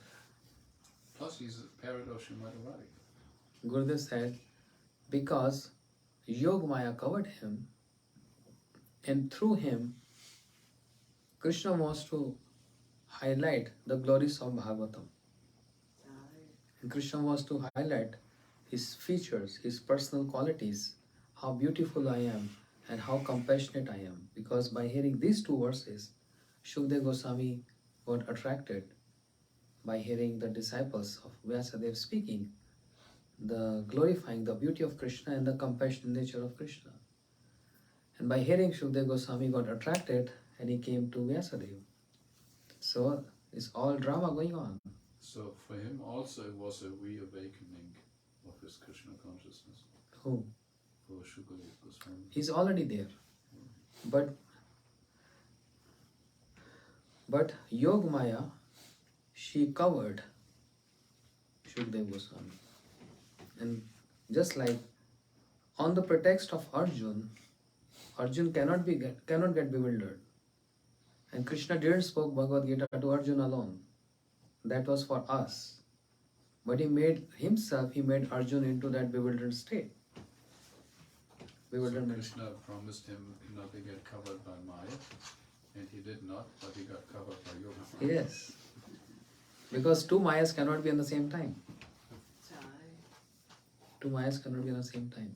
F: Plus he's a parrot of Srimati Radhika.
A: Gurudev said, because Yog Maya covered him, and through him, Krishna wants to highlight the glories of Bhagavatam. And Krishna wants to highlight his features, his personal qualities, how beautiful I am and how compassionate I am. Because by hearing these two verses, Shukdev Goswami got attracted by hearing the disciples of Vyasadeva speaking, the glorifying the beauty of Krishna and the compassionate nature of Krishna. And by hearing Shukdev Goswami got attracted and he came to Vyasadeva. So it's all drama going on.
F: So for him also it was a reawakening of his Krishna consciousness.
A: Who?
F: For Shukadev Goswami.
A: He's already there. But Yog Maya, she covered Shukdev Goswami. And just like on the pretext of Arjun cannot get bewildered. And Krishna didn't spoke Bhagavad Gita to Arjun alone. That was for us. But he made Arjun into that bewildered state.
F: So
A: Bewilderment.
F: Krishna promised him not to get covered by Maya, and he did not, but he got covered by Yoga.
A: Yes. Because two Mayas cannot be at the same time. Two Mayas cannot be at the same time.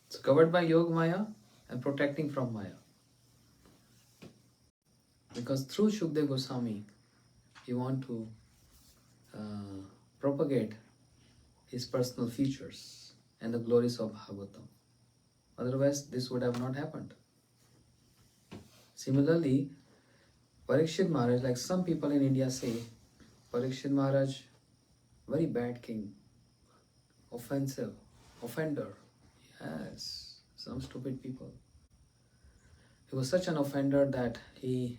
A: It's covered by Yoga Maya and protecting from Maya. Because through Shukdev Goswami, he want to propagate his personal features and the glories of Bhagavatam. Otherwise, this would have not happened. Similarly, Parikshit Maharaj, like some people in India say, Parikshit Maharaj, very bad king, offensive, offender. Yes, some stupid people. He was such an offender that he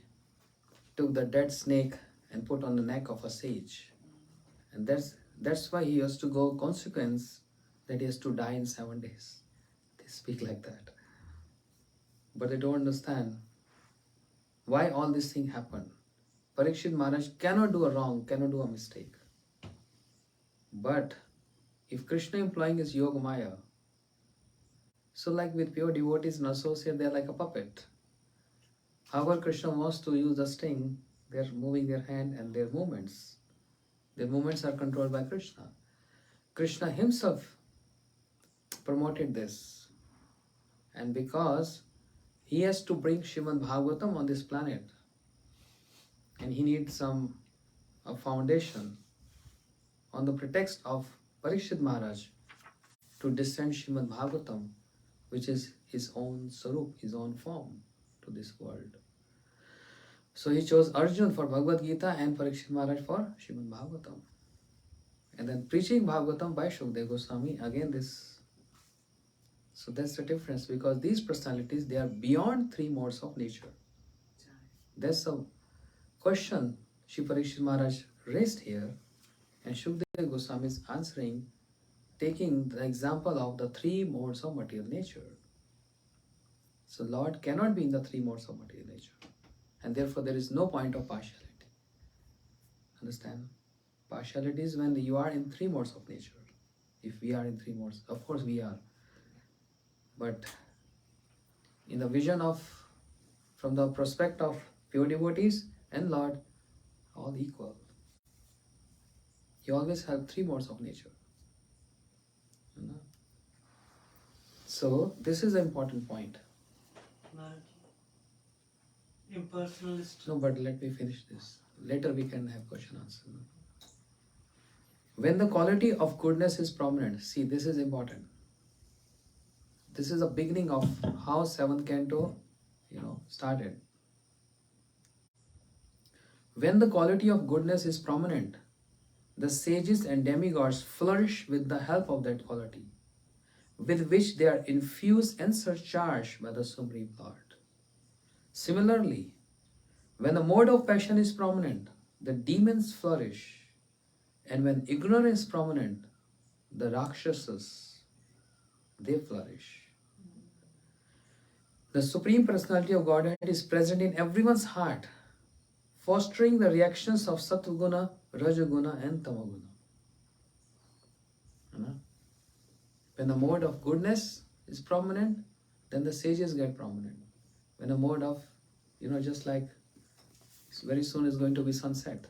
A: took the dead snake and put on the neck of a sage. And that's why he has to go consequence that he has to die in 7 days. They speak like that. But they don't understand why all this thing happened. Parikshit Maharaj cannot do a wrong, cannot do a mistake. But if Krishna employing his Yoga Maya, So like with pure devotees and associates, they're like a puppet. However, Krishna wants to use the string, they're moving their hand and their movements. Their movements are controlled by Krishna. Krishna himself promoted this. And because he has to bring Srimad Bhagavatam on this planet, and he needs a foundation on the pretext of Parikshit Maharaj to descend Srimad Bhagavatam, which is his own sarup, his own form to this world. So he chose Arjun for Bhagavad Gita and Parikshit Maharaj for Srimad Bhagavatam. And then preaching Bhagavatam by Shukdev Goswami, again this. So that's the difference, because these personalities, they are beyond three modes of nature. That's a question Shri Parikshit Maharaj raised here, and Shukdev Goswami is answering, taking the example of the three modes of material nature. So Lord cannot be in the three modes of material nature, and therefore there is no point of partiality. Understand? Partiality is when you are in three modes of nature. If we are in three modes, of course we are. But in the vision of, from the prospect of pure devotees and Lord, all equal. You always have three modes of nature. You know? So this is an important point.
E: Impersonalist.
A: No, but let me finish this. Later we can have question answer. When the quality of goodness is prominent, see, this is important. This is the beginning of how seventh canto, started. When the quality of goodness is prominent, the sages and demigods flourish with the help of that quality, with which they are infused and surcharged by the Supreme Lord. Similarly, when the mode of passion is prominent, the demons flourish, and when ignorance is prominent, the Rakshasas, they flourish. The Supreme Personality of Godhead is present in everyone's heart, fostering the reactions of Sattva-guna, Rajaguna and Tamaguna. When the mode of goodness is prominent, then the sages get prominent. When the mode of, just like very soon is going to be sunset,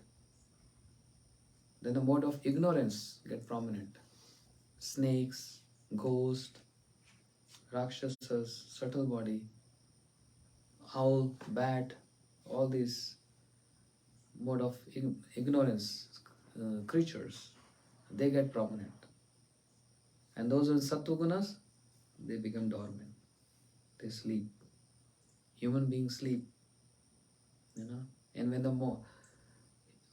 A: then the mode of ignorance get prominent. Snakes, ghost, Rakshasas, subtle body, owl, bat, all these mode of ignorance creatures, they get prominent. And those with Sattva-gunas, they become dormant. They sleep. Human beings sleep. And when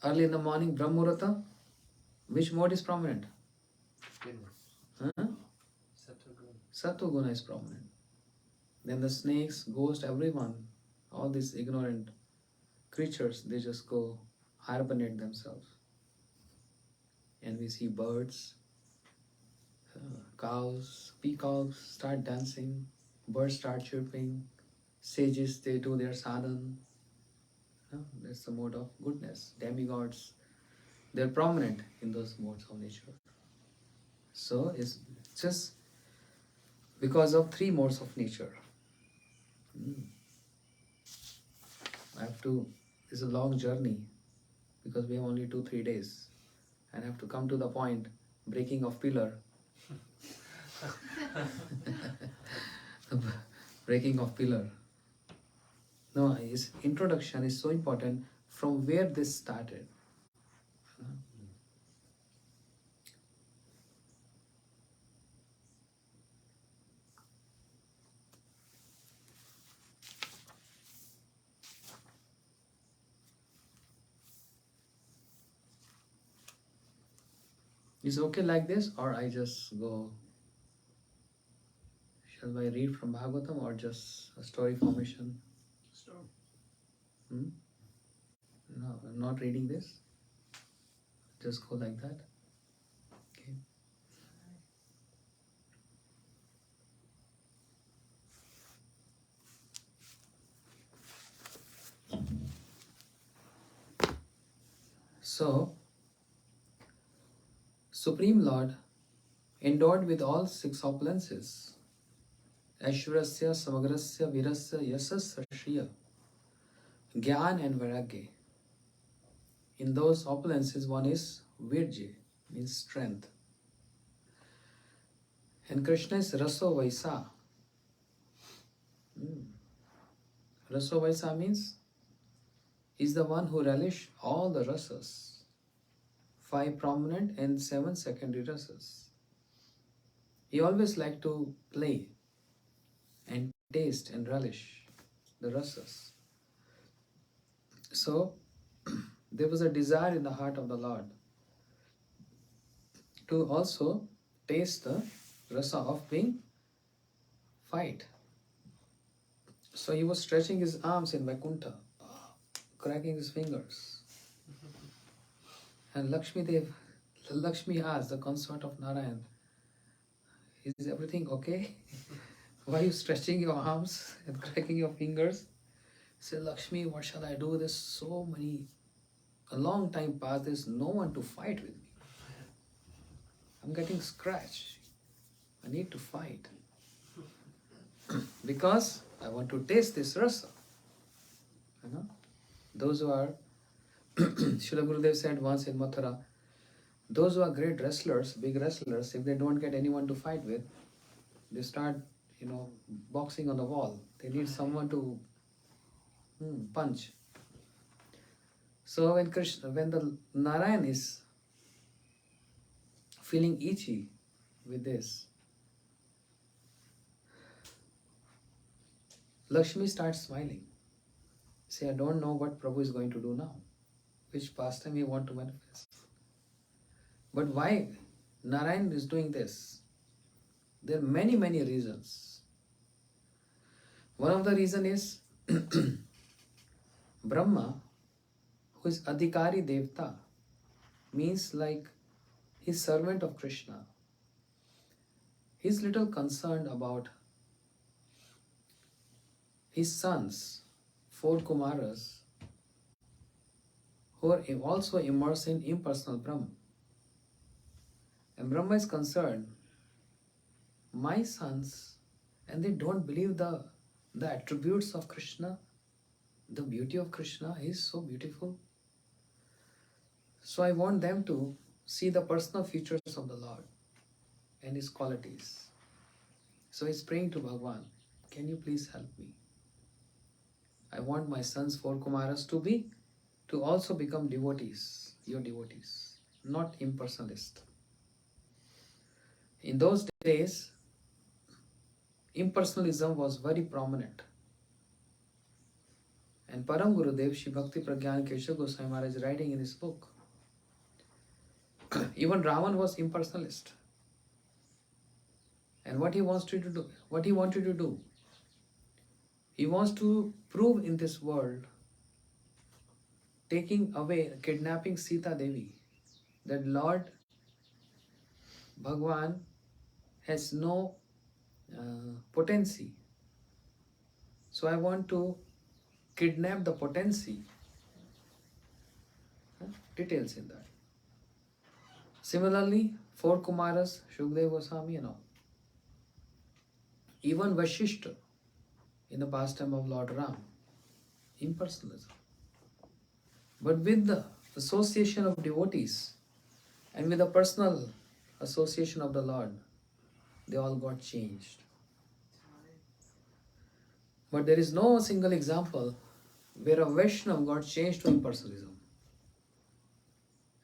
A: early in the morning, Brahmurata, which mode is prominent? Sattva-guna is prominent. Then the snakes, ghosts, everyone, all these ignorant creatures, they just go hibernate themselves. And we see birds, cows, peacocks start dancing, birds start chirping, sages, they do their sadhana. That's the mode of goodness. Demigods, they're prominent in those modes of nature. So it's just because of three modes of nature. It's a long journey because we have only 2-3 days, and I have to come to the point, breaking of pillar. Breaking of pillar. No, his introduction is so important from where this started. Is it okay like this, or I just go? Shall I read from Bhagavatam or just a story formation? No, I'm not reading this. Just go like that. Okay. So, Supreme Lord, endowed with all six opulences, Aishwarasya Samagrasya Virasya Yasasya Shriya Gyan and Vairagya. In those opulences, one is Virja, means strength. And Krishna is Raso Vaisa. Raso Vaisa means is the one who relish all the rasas, 5 prominent and 7 secondary rasas. He always liked to play and taste and relish the rasas. So, there was a desire in the heart of the Lord to also taste the rasa of being fight. So he was stretching his arms in Vaikuntha, cracking his fingers. And Lakshmi asked, the consort of Narayan, is everything okay? Why are you stretching your arms and cracking your fingers? He said, Lakshmi, what shall I do? There's a long time past, there's no one to fight with me. I'm getting scratched. I need to fight. Because I want to taste this rasa. You know? Those who are, Srila Gurudev said once in Mathura, those who are great wrestlers, big wrestlers, if they don't get anyone to fight with, they start, boxing on the wall. They need someone to punch. So when the Narayan is feeling itchy with this, Lakshmi starts smiling. Say, I don't know what Prabhu is going to do now, which pastime he want to manifest. But why Narayan is doing this? There are many, many reasons. One of the reasons is Brahma, who is Adhikari Devta, means like he's servant of Krishna. He's little concerned about his sons, 4 Kumaras, who are also immersed in impersonal Brahma. And Brahma is concerned, my sons, and they don't believe the attributes of Krishna, the beauty of Krishna is so beautiful. So I want them to see the personal features of the Lord and His qualities. So he's praying to Bhagavan, can you please help me? I want my sons, 4 Kumaras, to also become devotees, your devotees, not impersonalist. In those days, impersonalism was very prominent. And Param Gurudev, Shri Bhakti Pragyan Keshav Goswami Maharaj is writing in his book, even Ravan was impersonalist. And what he wanted to do, he wants to prove in this world, kidnapping Sita Devi, that Lord Bhagwan has no potency. So I want to kidnap the potency. Details in that. Similarly, 4 Kumaras, Shukdev Goswami and all. Even Vashishta in the pastime of Lord Ram, impersonalism. But with the association of devotees and with the personal association of the Lord, they all got changed. But there is no single example where a Vaishnava got changed to impersonalism.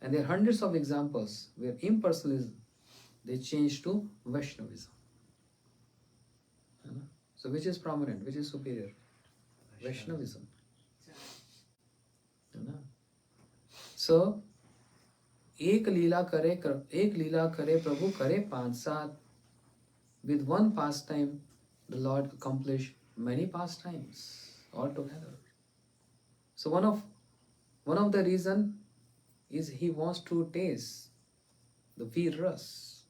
A: And there are hundreds of examples where impersonalism, they changed to Vaishnavism. So which is prominent, which is superior? Vaishnavism. So, एक लीला करे प्रभु करे 5-7. With one pastime, the Lord accomplished many pastimes altogether. So one of the reason is he wants to taste the Veer Ras.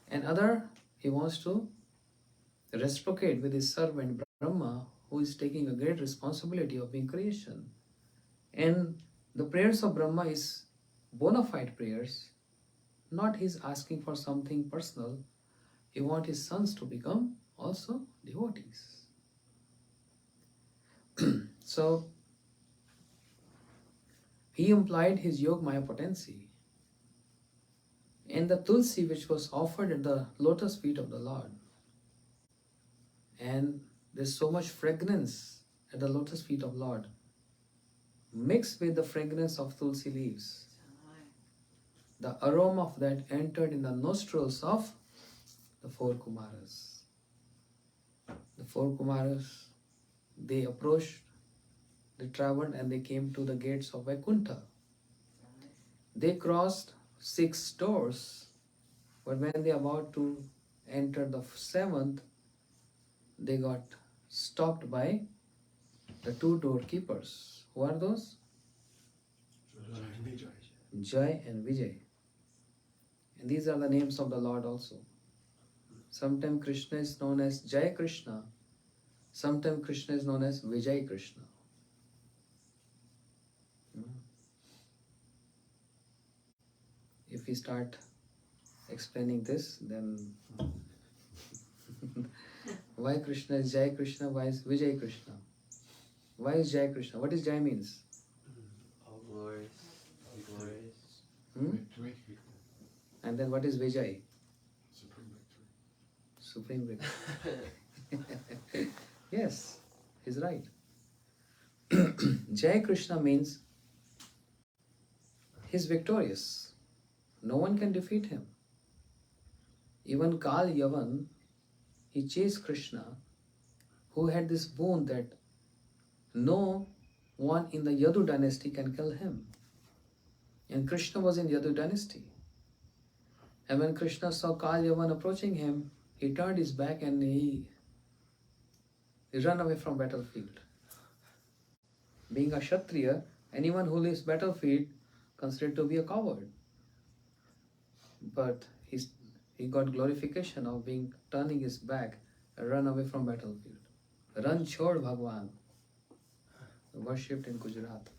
A: And other, he wants to reciprocate with his servant Brahma, who is taking a great responsibility of being creation. And the prayers of Brahma is bona fide prayers, not his asking for something personal. He wants his sons to become also devotees. So he implied his Yog Maya potency. And the tulsi which was offered at the lotus feet of the Lord, and there's so much fragrance at the lotus feet of Lord, mixed with the fragrance of tulsi leaves. The aroma of that entered in the nostrils of the four Kumaras. The four Kumaras, they approached, they traveled, and they came to the gates of Vaikuntha. They crossed 6 doors, but when they are about to enter the 7th, they got stopped by the 2 doorkeepers. Who are those? Jai and Vijay. And these are the names of the Lord also. Sometimes Krishna is known as Jai Krishna, sometimes Krishna is known as Vijay Krishna. If we start explaining this, then why Krishna is Jai Krishna, why is Vijay Krishna? Why is Jai Krishna? What is Jai means?
C: All glorious. All glorious.
F: Victory.
A: And then what is Vijay?
F: Supreme victory.
A: Supreme victory. Yes, he's right. Jai Krishna means he's victorious. No one can defeat him. Even Kal Yavan, he chased Krishna, who had this boon that no one in the Yadu dynasty can kill him. And Krishna was in Yadu dynasty. And when Krishna saw Kal Yavan approaching him, he turned his back and he ran away from battlefield. Being a Kshatriya, anyone who leaves battlefield considered to be a coward. But he got glorification of turning his back and run away from battlefield. Ran chhod Bhagwan, worshipped in Gujarat.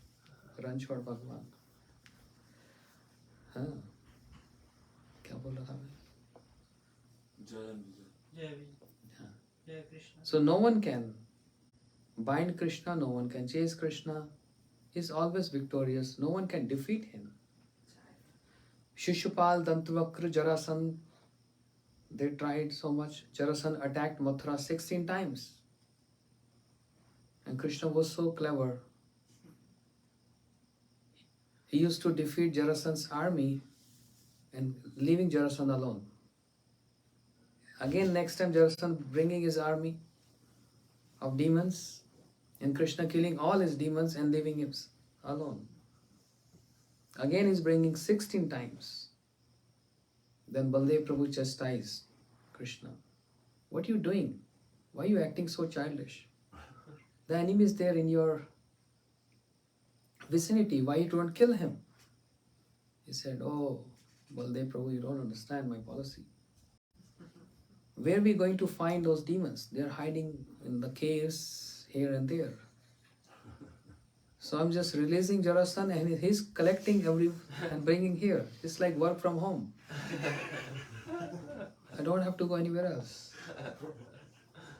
A: Ran chhod Bhagwan. हाँ, क्या बोल रहा था मैं?
B: Jai and Vijay.
E: Jai Vijay. Jai Krishna.
A: So no one can bind Krishna, no one can chase Krishna. He's always victorious. No one can defeat him. Shishupal, Dantavakra, Jarasan, they tried so much. Jarasan attacked Mathura 16 times. And Krishna was so clever. He used to defeat Jarasan's army and leaving Jarasan alone. Again, next time Jarasan bringing his army of demons and Krishna killing all his demons and leaving him alone. Again, he's bringing 16 times. Then Baldev Prabhu chastised Krishna. What are you doing? Why are you acting so childish? The enemy is there in your vicinity. Why you don't kill him? He said, oh, Baldev Prabhu, you don't understand my policy. Where are we going to find those demons? They are hiding in the caves here and there. So I'm just releasing Jarasan and he's collecting and bringing here. It's like work from home. I don't have to go anywhere else.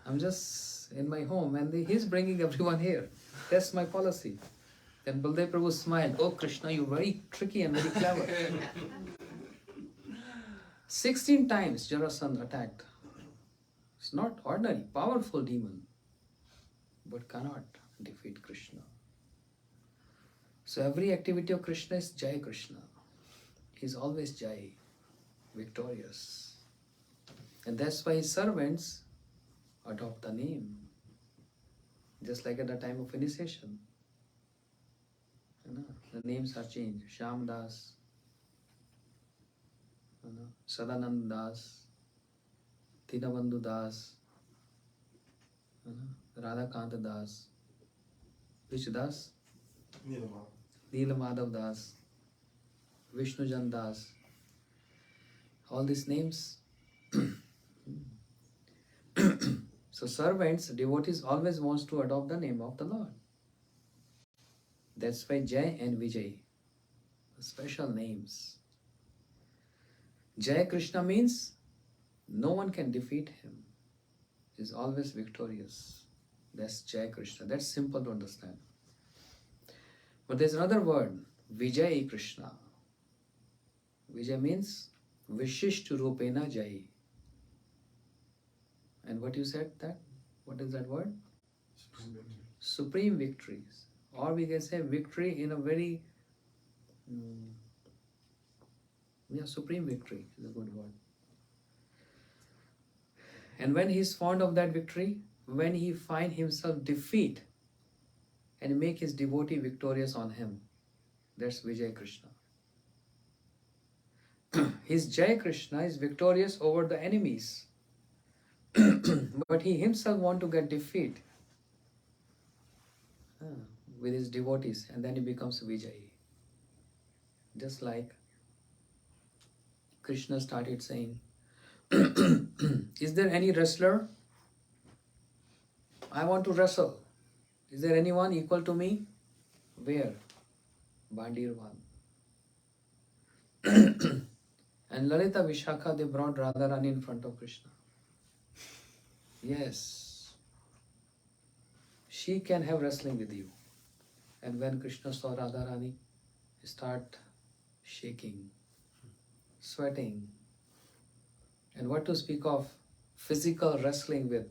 A: I'm just in my home and he's bringing everyone here. That's my policy. Then Baldev Prabhu smiled. Oh Krishna, you're very tricky and very clever. 16 times Jarasan attacked. It's not ordinary, powerful demon, but cannot defeat Krishna. So every activity of Krishna is Jai Krishna. He's always Jai, victorious. And that's why his servants adopt the name. Just like at the time of initiation. The names are changed. Shyam Das, Sadanand Das, Dinabandhu Das, Radhakant Das. Which Das? Neelamadav Das, Vishnujan Das. All these names. So servants, devotees always wants to adopt the name of the Lord. That's why Jai and Vijay, special names. Jai Krishna means no one can defeat him. is always victorious. That's Jai Krishna. That's simple to understand. But there's another word, Vijay Krishna. Vijay means Vishishtu Rupena Jai. And what you said that? What is that word? Supreme victories. Or we can say victory in a very supreme victory is a good word. And when he is fond of that victory, when he find himself defeat and make his devotee victorious on him, that's Vijay Krishna. His Jai Krishna is victorious over the enemies. But he himself want to get defeat with his devotees, and then he becomes Vijay. Just like Krishna started saying, is there any wrestler? I want to wrestle. Is there anyone equal to me? Where? Bandirvan. And Lalita Vishakha, they brought Radharani in front of Krishna. Yes, she can have wrestling with you. And when Krishna saw Radharani, he start shaking, sweating. And what to speak of physical wrestling with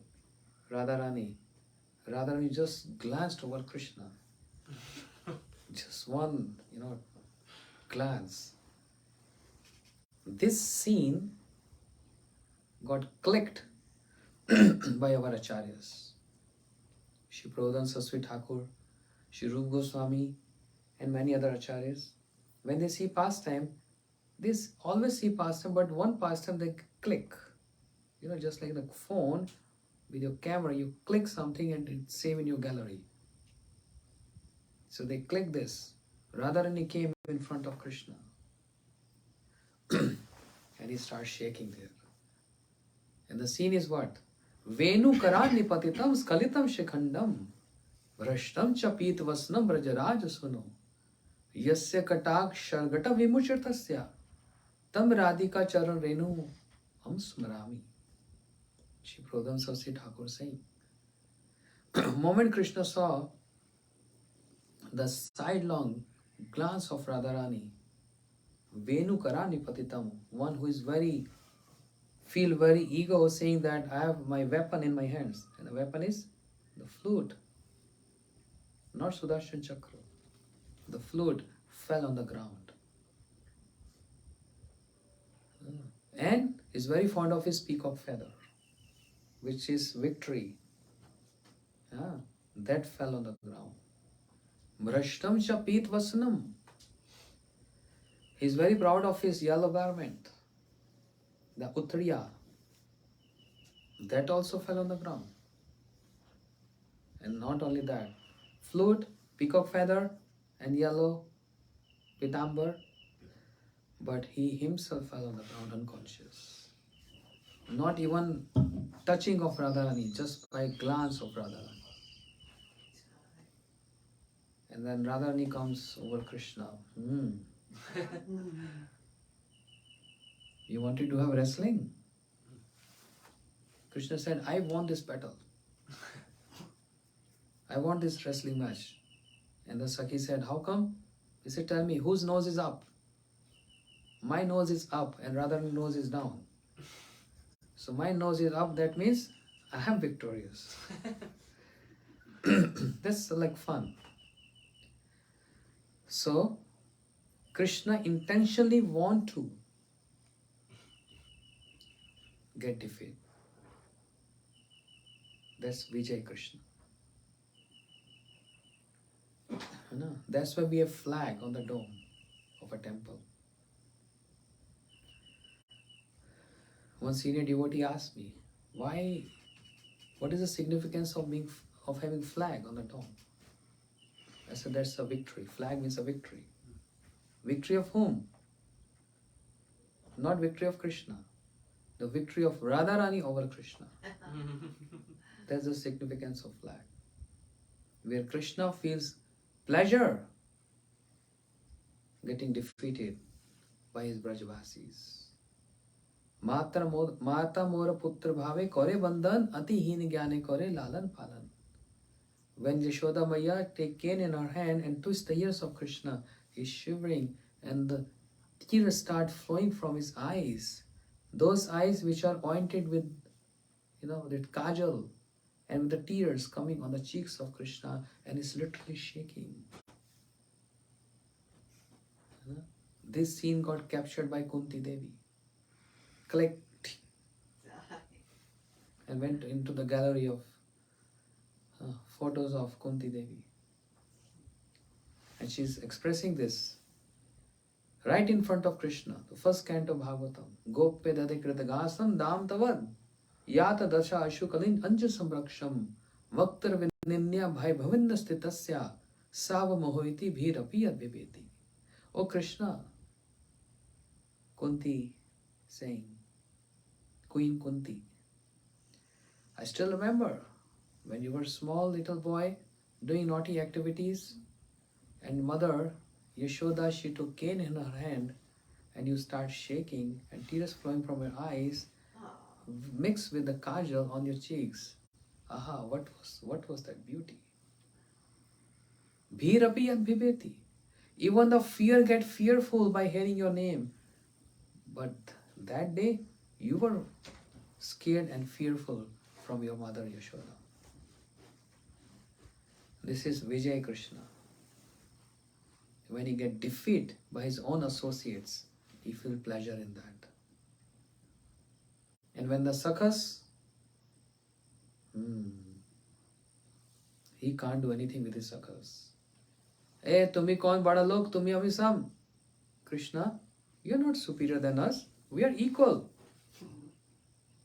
A: Radharani? Radharani just glanced over Krishna. Just one, glance. This scene got clicked by our acharyas. Shri Prabodhan Saraswati Thakur, Shri Rupa Goswami, and many other acharyas. When they see pastime, they always see pastime, but one pastime they click. Just like the phone, with your camera, you click something and it's saved in your gallery. So they click this. Radharani came in front of Krishna. And he starts shaking there. And the scene is what? Venu karani patitam skalitam shikhandam vrashtam chapit vasnam brajaraj suno yasya katak shargata vimuchatasya tam radhika charan renu am smarami. Shri Prabodhan Saraswati Thakur saying, moment Krishna saw the sidelong glance of Radharani, Venu karani patitam, one who is feel very ego, saying that I have my weapon in my hands. And the weapon is the flute, not Sudarshan Chakra. The flute fell on the ground. And is very fond of his peacock feather, which is victory. That fell on the ground. Mrashtam chapit vasanam. He is very proud of his yellow garment, the Uttriya. That also fell on the ground. And not only that, flute, peacock feather, and yellow pitambar, but he himself fell on the ground unconscious. Not even touching of Radharani, just by glance of Radharani. And then Radharani comes over Krishna. You wanted to have wrestling? Krishna said, I want this battle. I want this wrestling match. And the Sakhi said, how come? He said, tell me, whose nose is up? My nose is up and Radharani's nose is down. So my nose is up, that means I am victorious. That's like fun. So, Krishna intentionally want to get defeat. That's Vijay Krishna. That's why we have flag on the dome of a temple. One senior devotee asked me, what is the significance of having flag on the dome? I said, that's a victory. Flag means a victory. Victory of whom? Not victory of Krishna. The victory of Radharani over Krishna. That's the significance of flag. Where Krishna feels pleasure getting defeated by his Brajavasis. माता मोर पुत्र भावे करे बंधन अति हीन ज्ञाने करे लालन पालन. When Yashoda Maya take cane in her hand and twist the ears of Krishna, he's shivering and the tears start flowing from his eyes. Those eyes which are ointed with, with kajal and with the tears coming on the cheeks of Krishna, and he's literally shaking. This scene got captured by Kunti Devi. Clicked and went into the gallery of photos of Kunti Devi. And she's expressing this right in front of Krishna, the first canto of Bhagavatam. Gope dade kritagasam dam tavad yata dasha ashukalin anja samraksham vaktar vininya bhai bhavinda stitasya sava mohoiti bhirapi advibeti. O Krishna, Kunti saying, Queen Kunti, I still remember when you were a small little boy doing naughty activities, and mother Yashoda, she took cane in her hand and you start shaking and tears flowing from your eyes mixed with the kajal on your cheeks. Aha, what was that beauty? Bhirapi advibeti. Even the fear get fearful by hearing your name. But that day you were scared and fearful from your mother Yashoda. This is Vijay Krishna. When he gets defeated by his own associates, he feels pleasure in that. And when the Sakhas, he can't do anything with his Sakhas. Hey, tumi kaun bada log, tumi abhi sam. Krishna, you are not superior than us. We are equal.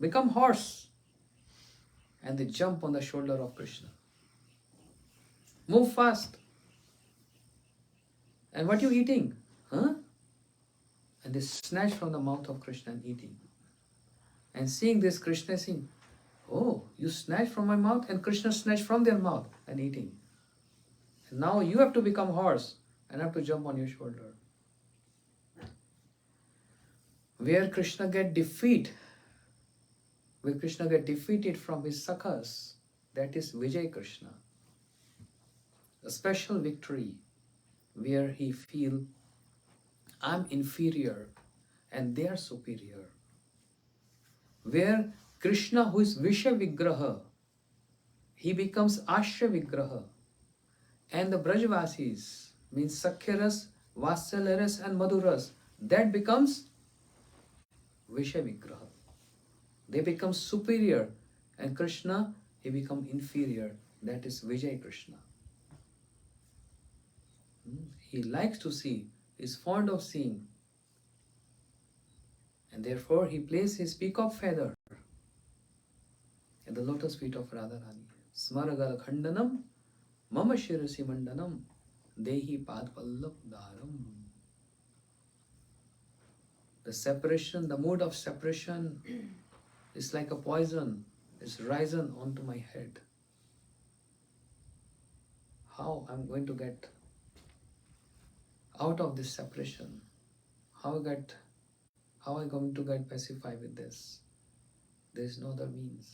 A: Become horse. And they jump on the shoulder of Krishna. Move fast. And what are you eating? Huh? And they snatch from the mouth of Krishna and eating. And seeing this, Krishna saying, oh, you snatched from my mouth, and Krishna snatched from their mouth and eating. And now you have to become horse and have to jump on your shoulder. Where Krishna get defeat, where Krishna get defeated from his Sakhas, that is Vijay Krishna. A special victory where he feel I'm inferior and they are superior. Where Krishna, who is Visha Vigraha, he becomes Ashya Vigraha. And the Brajvasis, means Sakhyaras, Vatsalaras and Madhuras, that becomes Visha Vigraha. They become superior, and Krishna, he become inferior. That is Vijay Krishna. He likes to see, is fond of seeing. And therefore he placed his peacock feather at the lotus feet of Radharani. Smaragal Khandanam, Mama Shirasi Mandanam, Dehi Pad Pallab Dharam. The separation, the mood of separation is like a poison. It's risen onto my head. How I'm going to get out of this separation? How I'm going to get pacified with this? There is no other means.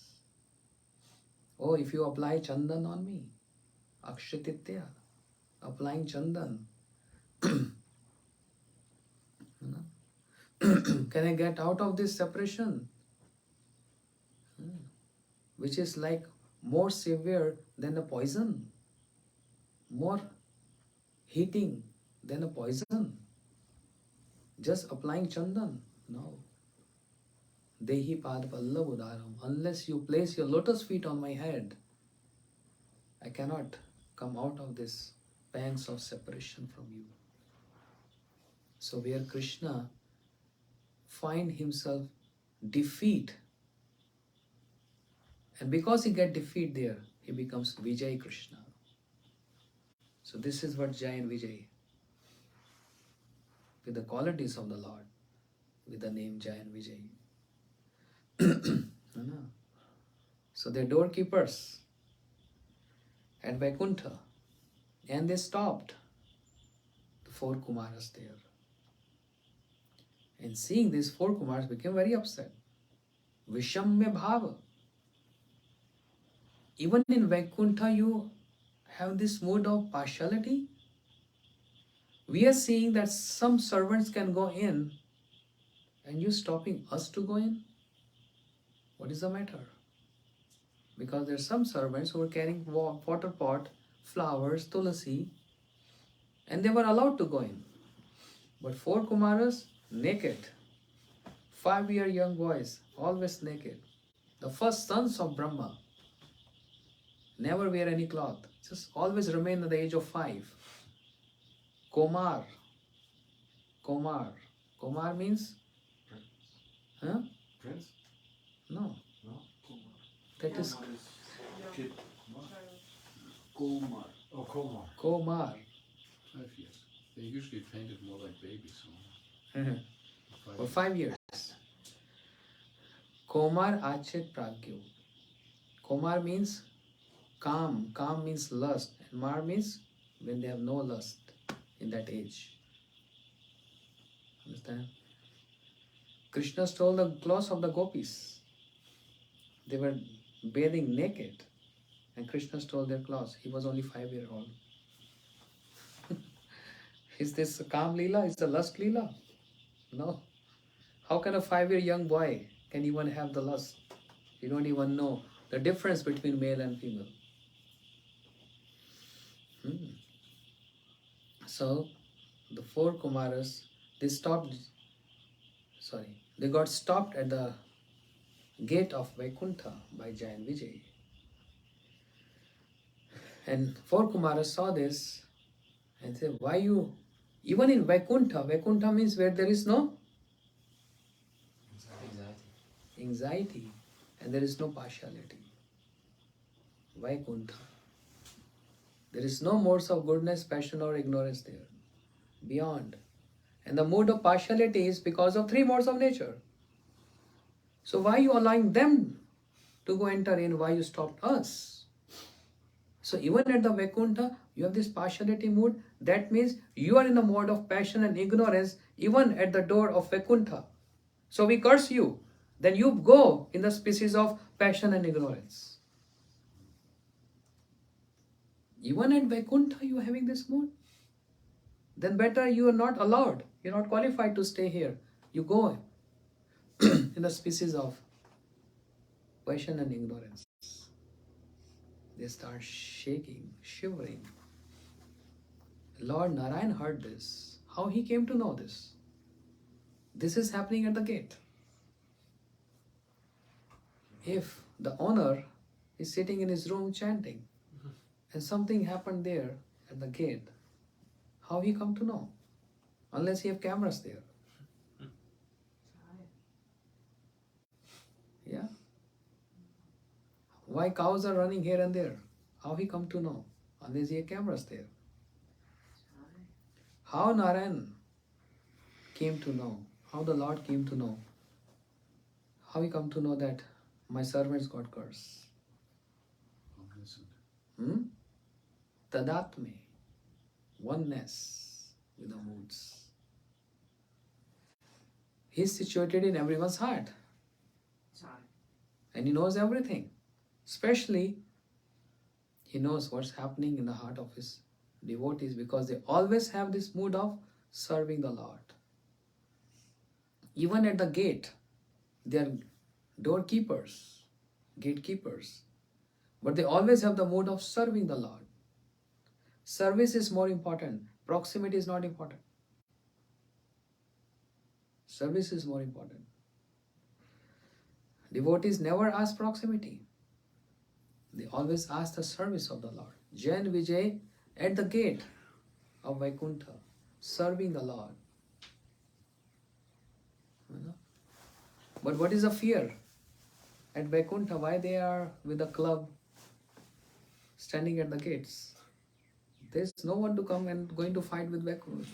A: Oh, if you apply chandan on me, Akshatitya, applying chandan, can I get out of this separation? Which is like more severe than the poison, more heating than a poison. Just applying chandan? No. Dehi pad pallab udaram. Unless you place your lotus feet on my head, I cannot come out of this pangs of separation from you. So where Krishna find himself defeat, and because he get defeat there, he becomes Vijay Krishna. So this is what Jai and Vijay, with the qualities of the Lord, with the name Jai and Vijay. So they're doorkeepers at Vaikuntha, and they stopped the 4 Kumaras there. And seeing this, 4 Kumars became very upset. Vishamya bhava. Even in Vaikuntha, you have this mood of partiality. We are seeing that some servants can go in, and you stopping us to go in? What is the matter? Because there are some servants who are carrying water pot, flowers, tulasi, and they were allowed to go in. But 4 Kumaras, naked. 5-year young boys, always naked. The first sons of Brahma, never wear any cloth, just always remain at the age of 5. Komar. Komar. Komar means? Huh?
B: Prince?
A: No.
B: No?
A: That is
B: Kid. Kumar.
D: Oh, Komar.
A: Komar.
F: 5 years. They usually painted more like babies. So
A: For 5 years. Komar Achet Pragyo. Komar means calm. Calm means lust. And Mar means when they have no lust in that age. Understand? Krishna stole the clothes of the gopis. They were bathing naked. And Krishna stole their clothes. He was only 5-year old. Is this a calm Leela? Is it a lust Leela? No. How can a 5-year young boy can even have the lust? You don't even know the difference between male and female. So, the 4 Kumaras, they got stopped at the gate of Vaikuntha by Jain Vijay. And 4 Kumaras saw this and said, why you, even in Vaikuntha, Vaikuntha means where there is no anxiety and there is no partiality. Vaikuntha. There is no modes of goodness, passion or ignorance there. Beyond. And the mode of partiality is because of 3 modes of nature. So why you allowing them to go enter in? Why you stopped us? So even at the Vaikuntha, you have this partiality mood. That means you are in the mode of passion and ignorance even at the door of Vaikuntha. So we curse you. Then you go in the species of passion and ignorance. Even at Vaikuntha you are having this mood. Then better you are not allowed. You are not qualified to stay here. You go in the species of passion and ignorance. They start shaking, shivering. Lord Narayan heard this. How he came to know this? This is happening at the gate. If the owner is sitting in his room chanting and something happened there at the gate, how he come to know? Unless he have cameras there. Yeah. Why cows are running here and there? How he come to know? Unless he have cameras there. How Narayan came to know? How the Lord came to know? How he come to know that my servants got cursed?
F: Omniscient.
A: Tadatme. Oneness with the moods. He is situated in everyone's heart. And he knows everything. Especially, he knows what's happening in the heart of his devotees because they always have this mood of serving the Lord. Even at the gate, they are doorkeepers, gatekeepers. But they always have the mood of serving the Lord. Service is more important. Proximity is not important. Service is more important. Devotees never ask proximity. They always ask the service of the Lord. Jain Vijay at the gate of Vaikuntha, serving the Lord. But what is the fear? At Vaikuntha, why they are with a club standing at the gates? There's no one to come and going to fight with Vaikuntha.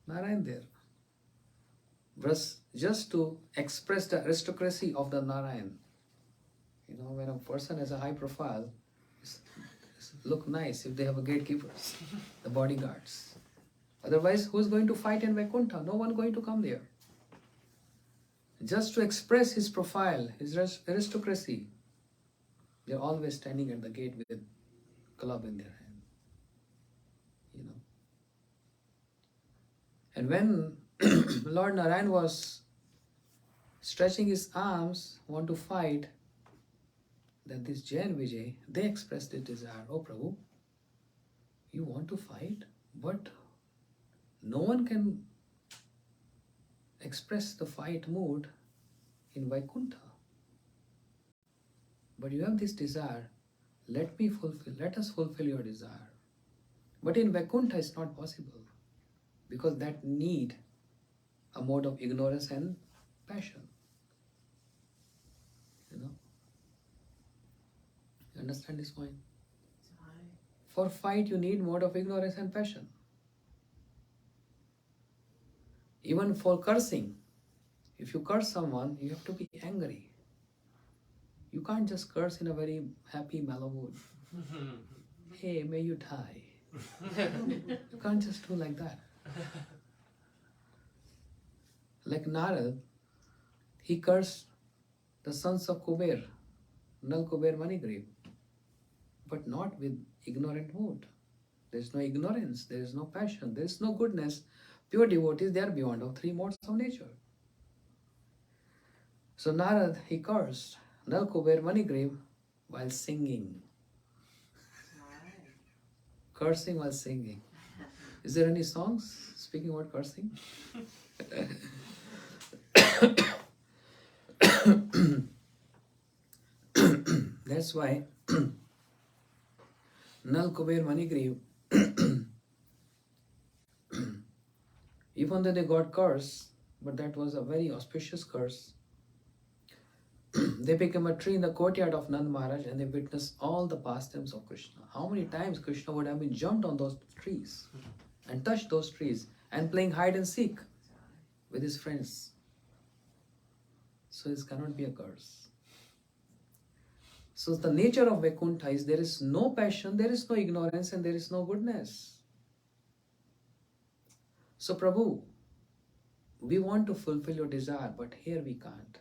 A: Narayan there. Just to express the aristocracy of the Narayan. You know, when a person has a high profile, look nice if they have a gatekeepers, the bodyguards. Otherwise, who's going to fight in Vaikuntha? No one going to come there. just to express his profile, his aristocracy. They're always standing at the gate with a club in their hand. You know. And when Lord Narayan was stretching his arms, want to fight, then this Jay and Vijay, they expressed this desire. Oh Prabhu, you want to fight, but no one can express the fight mood in Vaikuntha. But you have this desire, let us fulfill your desire. But in Vaikuntha it's not possible, because that need a mode of ignorance and passion. You know? You understand this point? For fight you need mode of ignorance and passion. Even for cursing, if you curse someone, you have to be angry. You can't just curse in a very happy, mellow mood. Hey, may you die. You can't just do like that. Like Narad, he cursed the sons of Kuber, Nal Kuber Manigriv, but not with ignorant mood. There is no ignorance, there is no passion, there is no goodness. Pure devotees, they are beyond of three modes of nature. So Narad, he cursed Nal Kuber Manigriv while singing. Cursing while singing. Is there any songs speaking about cursing? That's why Nal Kuber Manigriv, even though they got cursed, but that was a very auspicious curse. They became a tree in the courtyard of Nand Maharaj and they witnessed all the pastimes of Krishna. How many times Krishna would have been jumped on those trees and touched those trees and playing hide and seek with his friends. So this cannot be a curse. So the nature of Vaikuntha is there is no passion, there is no ignorance, and there is no goodness. So Prabhu, we want to fulfill your desire, but here we can't.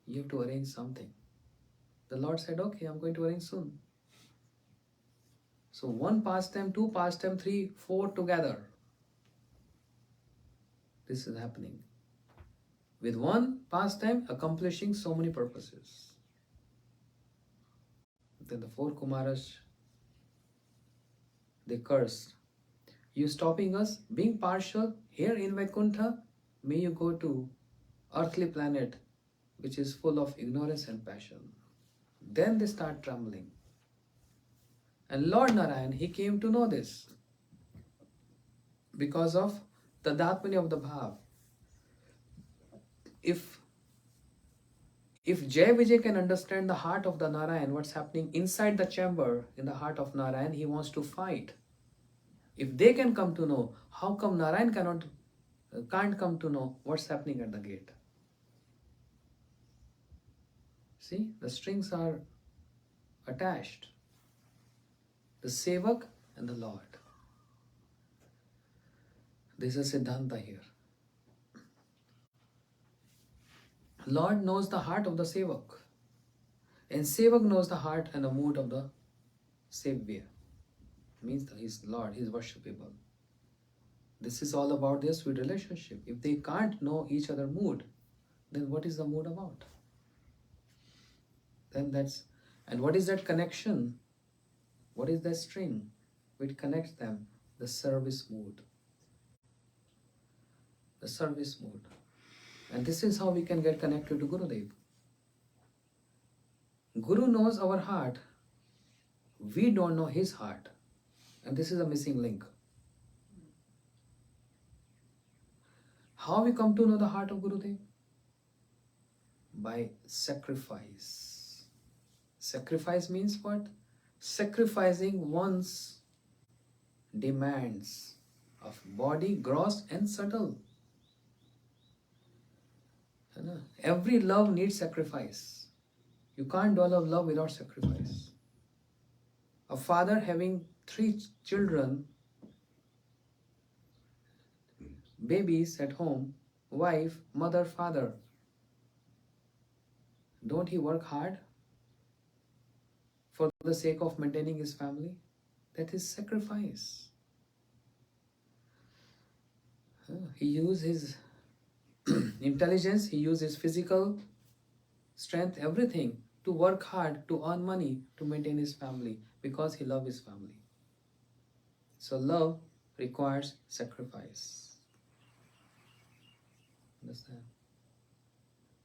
A: You have to arrange something. The Lord said, okay, I'm going to arrange soon. So 1 pastime, 2 pastime, 3, 4 together. This is happening. With 1 pastime accomplishing so many purposes. Then the 4 Kumaras, they cursed. You stopping us, being partial here in Vaikuntha, may you go to earthly planet which is full of ignorance and passion. Then they start trembling. And Lord Narayan, he came to know this because of the Datmani of the Bhav. If Jai Vijay can understand the heart of the Narayan, what's happening inside the chamber in the heart of Narayan, he wants to fight. If they can come to know, how come Narayan can't come to know what's happening at the gate? See, the strings are attached. The Sevak and the Lord. This is Siddhanta here. Lord knows the heart of the Sevak. And Sevak knows the heart and the mood of the Sevya. Means that he's Lord, he's worshipable. This is all about their sweet relationship. If they can't know each other's mood, then what is the mood about? And what is that connection? What is that string which connects them? The service mood. The service mood. And this is how we can get connected to Gurudev. Guru knows our heart. We don't know his heart. And this is a missing link. How we come to know the heart of Gurudev? By sacrifice. Sacrifice means what? Sacrificing one's demands of body, gross and subtle. Every love needs sacrifice. You can't develop love without sacrifice. A father having 3 children, babies at home, wife, mother, father, don't he work hard for the sake of maintaining his family? That is sacrifice. He used his intelligence, he used his physical strength, everything to work hard, to earn money, to maintain his family because he loved his family. So love requires sacrifice. Understand?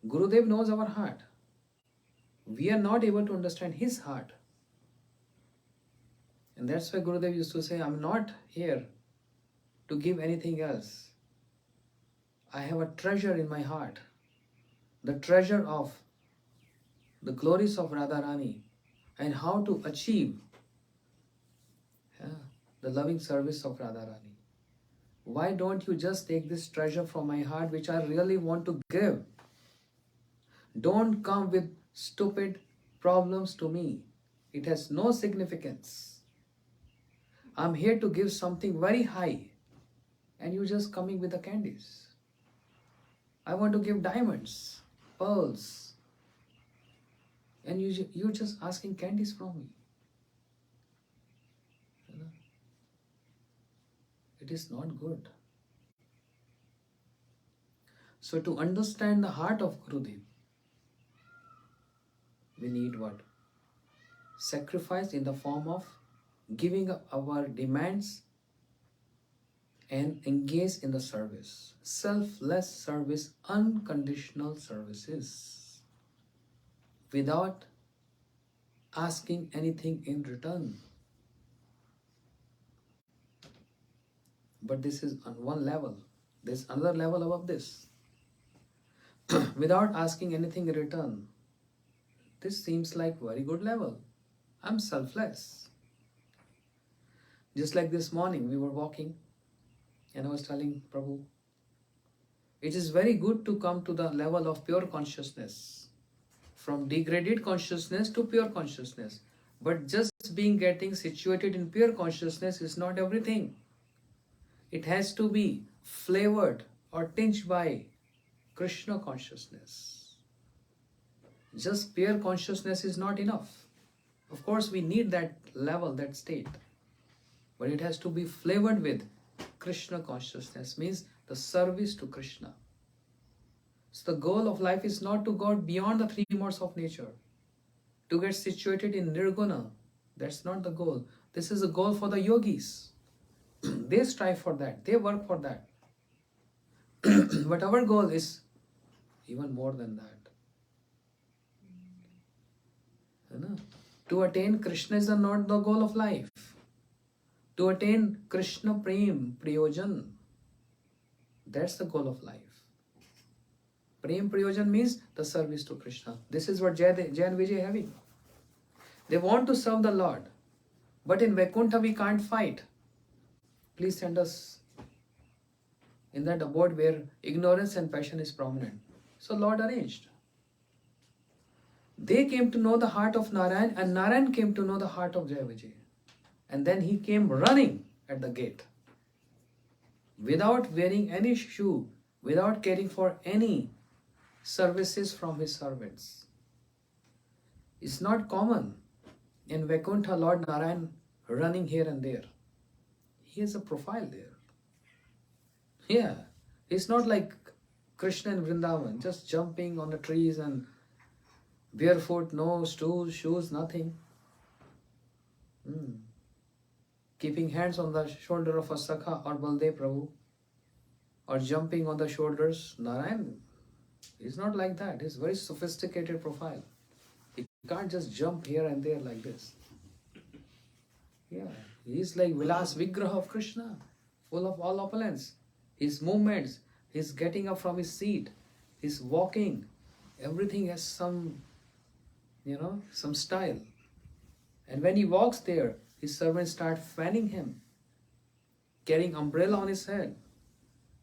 A: Gurudev knows our heart. We are not able to understand his heart. And that's why Gurudev used to say, I'm not here to give anything else. I have a treasure in my heart. The treasure of the glories of Radharani and how to achieve the loving service of Radharani. Why don't you just take this treasure from my heart which I really want to give? Don't come with stupid problems to me. It has no significance. I'm here to give something very high and you're just coming with the candies. I want to give diamonds, pearls, and you're just asking candies from me. It is not good. So to understand the heart of Gurudev, we need what? Sacrifice in the form of giving up our demands and engage in the service. Selfless service, unconditional services, without asking anything in return. But this is on one level. There's another level above this. Without asking anything in return. This seems like very good level. I'm selfless. Just like this morning, we were walking and I was telling Prabhu, it is very good to come to the level of pure consciousness. From degraded consciousness to pure consciousness. But just getting situated in pure consciousness is not everything. It has to be flavored or tinged by Krishna consciousness. Just pure consciousness is not enough. Of course, we need that level, that state. But it has to be flavored with Krishna consciousness, means the service to Krishna. So the goal of life is not to go beyond the three modes of nature. To get situated in Nirguna, that's not the goal. This is a goal for the yogis. They strive for that. They work for that. But our goal is even more than that. To attain Krishna is not the goal of life. To attain Krishna Prem, Prayojan, that's the goal of life. Prem Prayojan means the service to Krishna. This is what Jay and Vijay are having. They want to serve the Lord. But in Vaikuntha we can't fight. Please send us in that abode where ignorance and passion is prominent. So Lord arranged. They came to know the heart of Narayan and Narayan came to know the heart of Jai Vijay. And then he came running at the gate. Without wearing any shoe, without caring for any services from his servants. It's not common in Vaikuntha Lord Narayan running here and there. He has a profile there. Yeah, it's not like Krishna in Vrindavan, just jumping on the trees and barefoot, no shoes, nothing. Keeping hands on the shoulder of a Sakha or Baldev Prabhu, or jumping on the shoulders. Narayan is not like that. He's very sophisticated profile. He can't just jump here and there like this. Yeah, he's like Vilas Vigraha of Krishna, full of all opulence. His movements, his getting up from his seat, his walking, everything has some style. And when he walks there, his servants start fanning him, carrying umbrella on his head,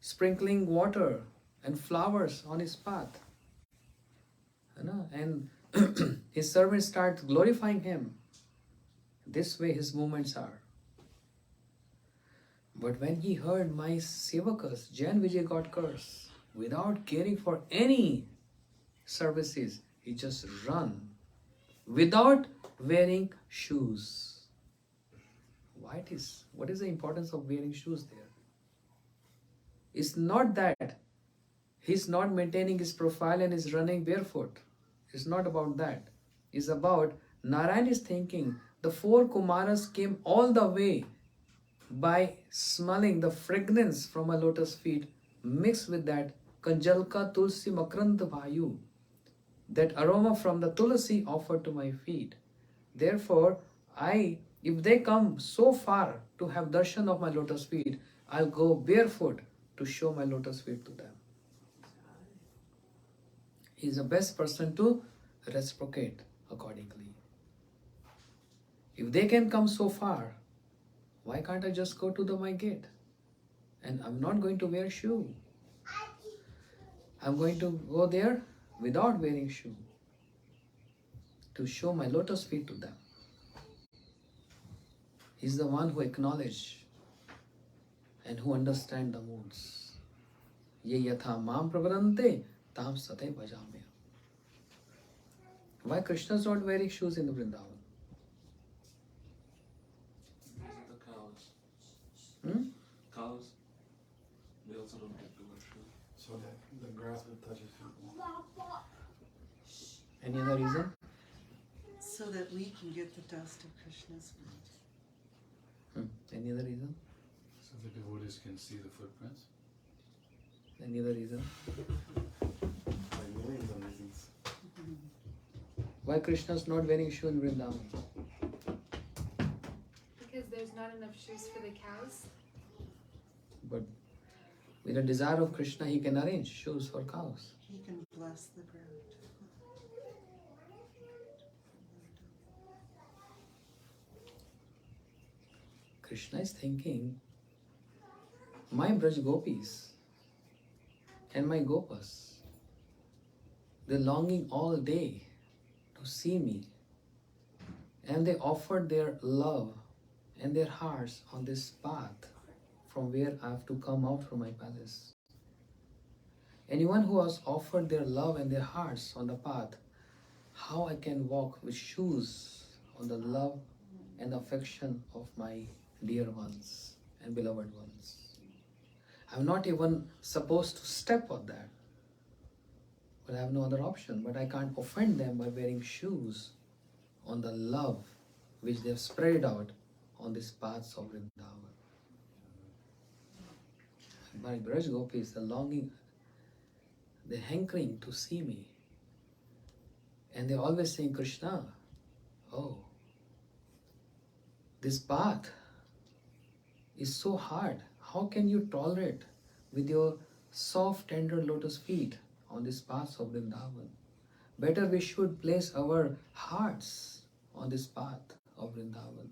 A: sprinkling water and flowers on his path. And his servants start glorifying him. This way his movements are. But when he heard my sevakas, Jai and Vijay got cursed, without caring for any services, he just run without wearing shoes. What is the importance of wearing shoes there? It's not that he's not maintaining his profile and is running barefoot. It's not about that. It's about Narayan is thinking the four Kumaras came all the way by smelling the fragrance from a lotus feet mixed with that Kanjalka Tulsi Makranta Vayu, that aroma from the Tulsi offered to my feet. Therefore, if they come so far to have darshan of my lotus feet, I'll go barefoot to show my lotus feet to them. He's the best person to reciprocate accordingly. If they can come so far, why can't I just go to my gate? And I'm not going to wear shoe. I'm going to go there without wearing shoe to show my lotus feet to them. He's the one who acknowledge and who understand the moods. Ye yatha mam pravarante tam sate bhajame. Why Krishna is not wearing shoes in the Vrindavan?
B: These are the cows.
A: Hmm?
B: Cows, they also don't get to wear shoes.
D: So that the grass will touch his feet.
A: Any other reason?
E: So that we can get the dust of Krishna's feet.
A: Any other reason?
F: So the devotees can see the footprints.
A: Any other reason?
D: Like millions of reasons.
A: Why Krishna is not wearing shoe in Vrindavan?
G: Because there's not enough shoes for the cows.
A: But with the desire of Krishna, he can arrange shoes for cows.
E: He can bless the ground.
A: Krishna is thinking, my Braj Gopis and my Gopas, they're longing all day to see me, and they offered their love and their hearts on this path from where I have to come out from my palace. Anyone who has offered their love and their hearts on the path, how I can walk with shoes on the love and affection of my dear ones and beloved ones. I'm not even supposed to step on that. But I have no other option. But I can't offend them by wearing shoes on the love which they have spread out on these paths of Vrindavan. My Braj Gopis, the longing, the hankering to see me. And they're always saying, Krishna, oh, this path is so hard. How can you tolerate with your soft, tender lotus feet on this path of Vrindavan? Better we should place our hearts on this path of Vrindavan.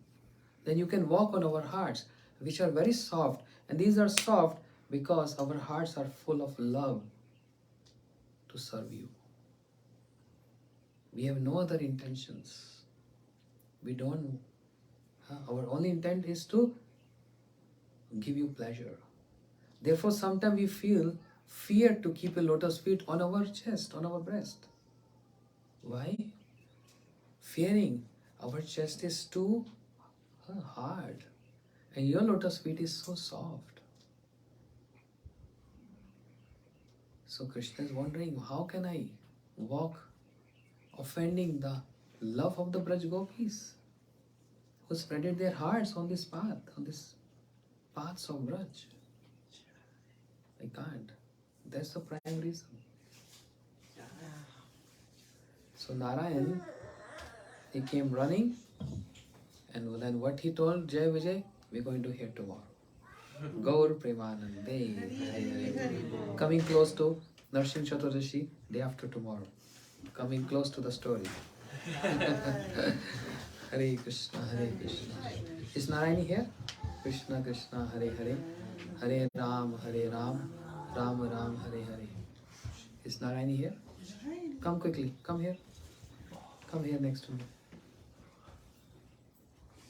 A: Then you can walk on our hearts, which are very soft. And these are soft because our hearts are full of love to serve you. We have no other intentions. We don't. Our only intent is to give you pleasure. Therefore, sometimes we feel fear to keep a lotus feet on our chest, on our breast. Why? Fearing our chest is too hard and your lotus feet is so soft. So Krishna is wondering, how can I walk offending the love of the Braj Gopis who spreaded their hearts on this path, on this paths of Braj? I can't. That's the prime reason. So Narayan, he came running, and then what he told Jai Vijay, we're going to hear tomorrow. Gaur Premanande. Coming close to Narsingh Chaturdashi, day after tomorrow. Coming close to the story. Hare Krishna, Hare Krishna. Is Narayani here? Krishna Krishna, Hare Hare. Hare Ram, Ram Ram, Hare Hare. Is Narayani here? Come quickly, come here. Come here next to me.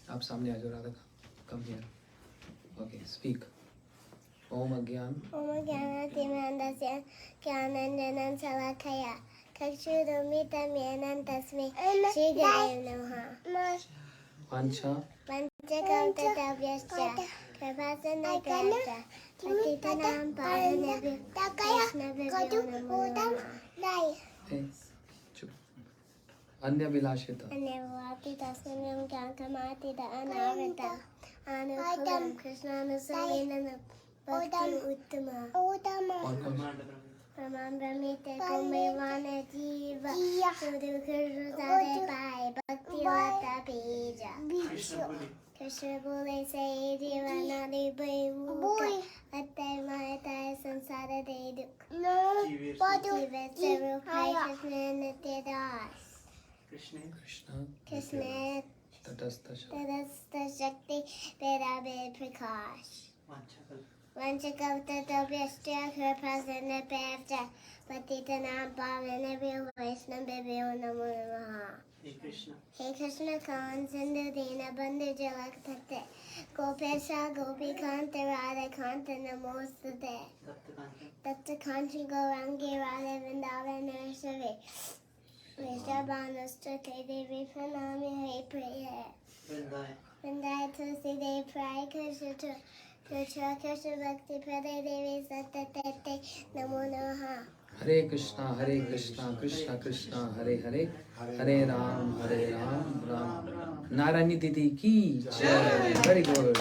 A: आप सामने आ जाओ Radha. Come here. Okay, speak. Om Agyan.
H: Om Jnana Timandasya Jnananjana Salakaya Kakshurumitam yenam tasmai Shri Gurave Namaha.
A: Pancha.
H: Panchakautatavyaschya Kripasana Granta Patitanam Pavanebhyo Vaishnavibhyo Namo Namaha.
A: Hey, chup. Anya Vilashita.
H: Anevati tasmanyam kyankamati da anavata Anukulam Krishnanusayena Bhakti Uttama.
A: और कौन?
H: Brahman Brahmite Kumevana Jiva Sudu Krishna Sade Pai Bhakti Lata Bija Krishna Bole Say Jiva Nadi Bhai Atte Mahata Sansara De Duk Jiva Saru Pai Krishna Nitya Das
A: Krishna.
H: Krishna
A: Tatastha Shakti.
H: Tadasta Shakti Veda Prakash Vanchakautatavyaschya Kripasana Granta Patitanam Pavanebhyo Vaishnavibhyo Namo Namaha. Hey Krishna Kavan Sindhu Dina Bandhu Jalak Tate Gopesha Gopikanta Radha Kanta Namostate Tapta Kanchi Gaurangi Radha Vrindavan Nursery Vishwabhanasta Devi Pranami Hey Priya Vrindai Tulsi Devi Prai Krishna Krishna Krishna Bhakti Prade Devi Satate Namo Namaha.
A: Hare Krishna, Krishna Krishna, Hare Hare, Hare Ram, Ram Ram. Narayani Didi ki jai. Very good.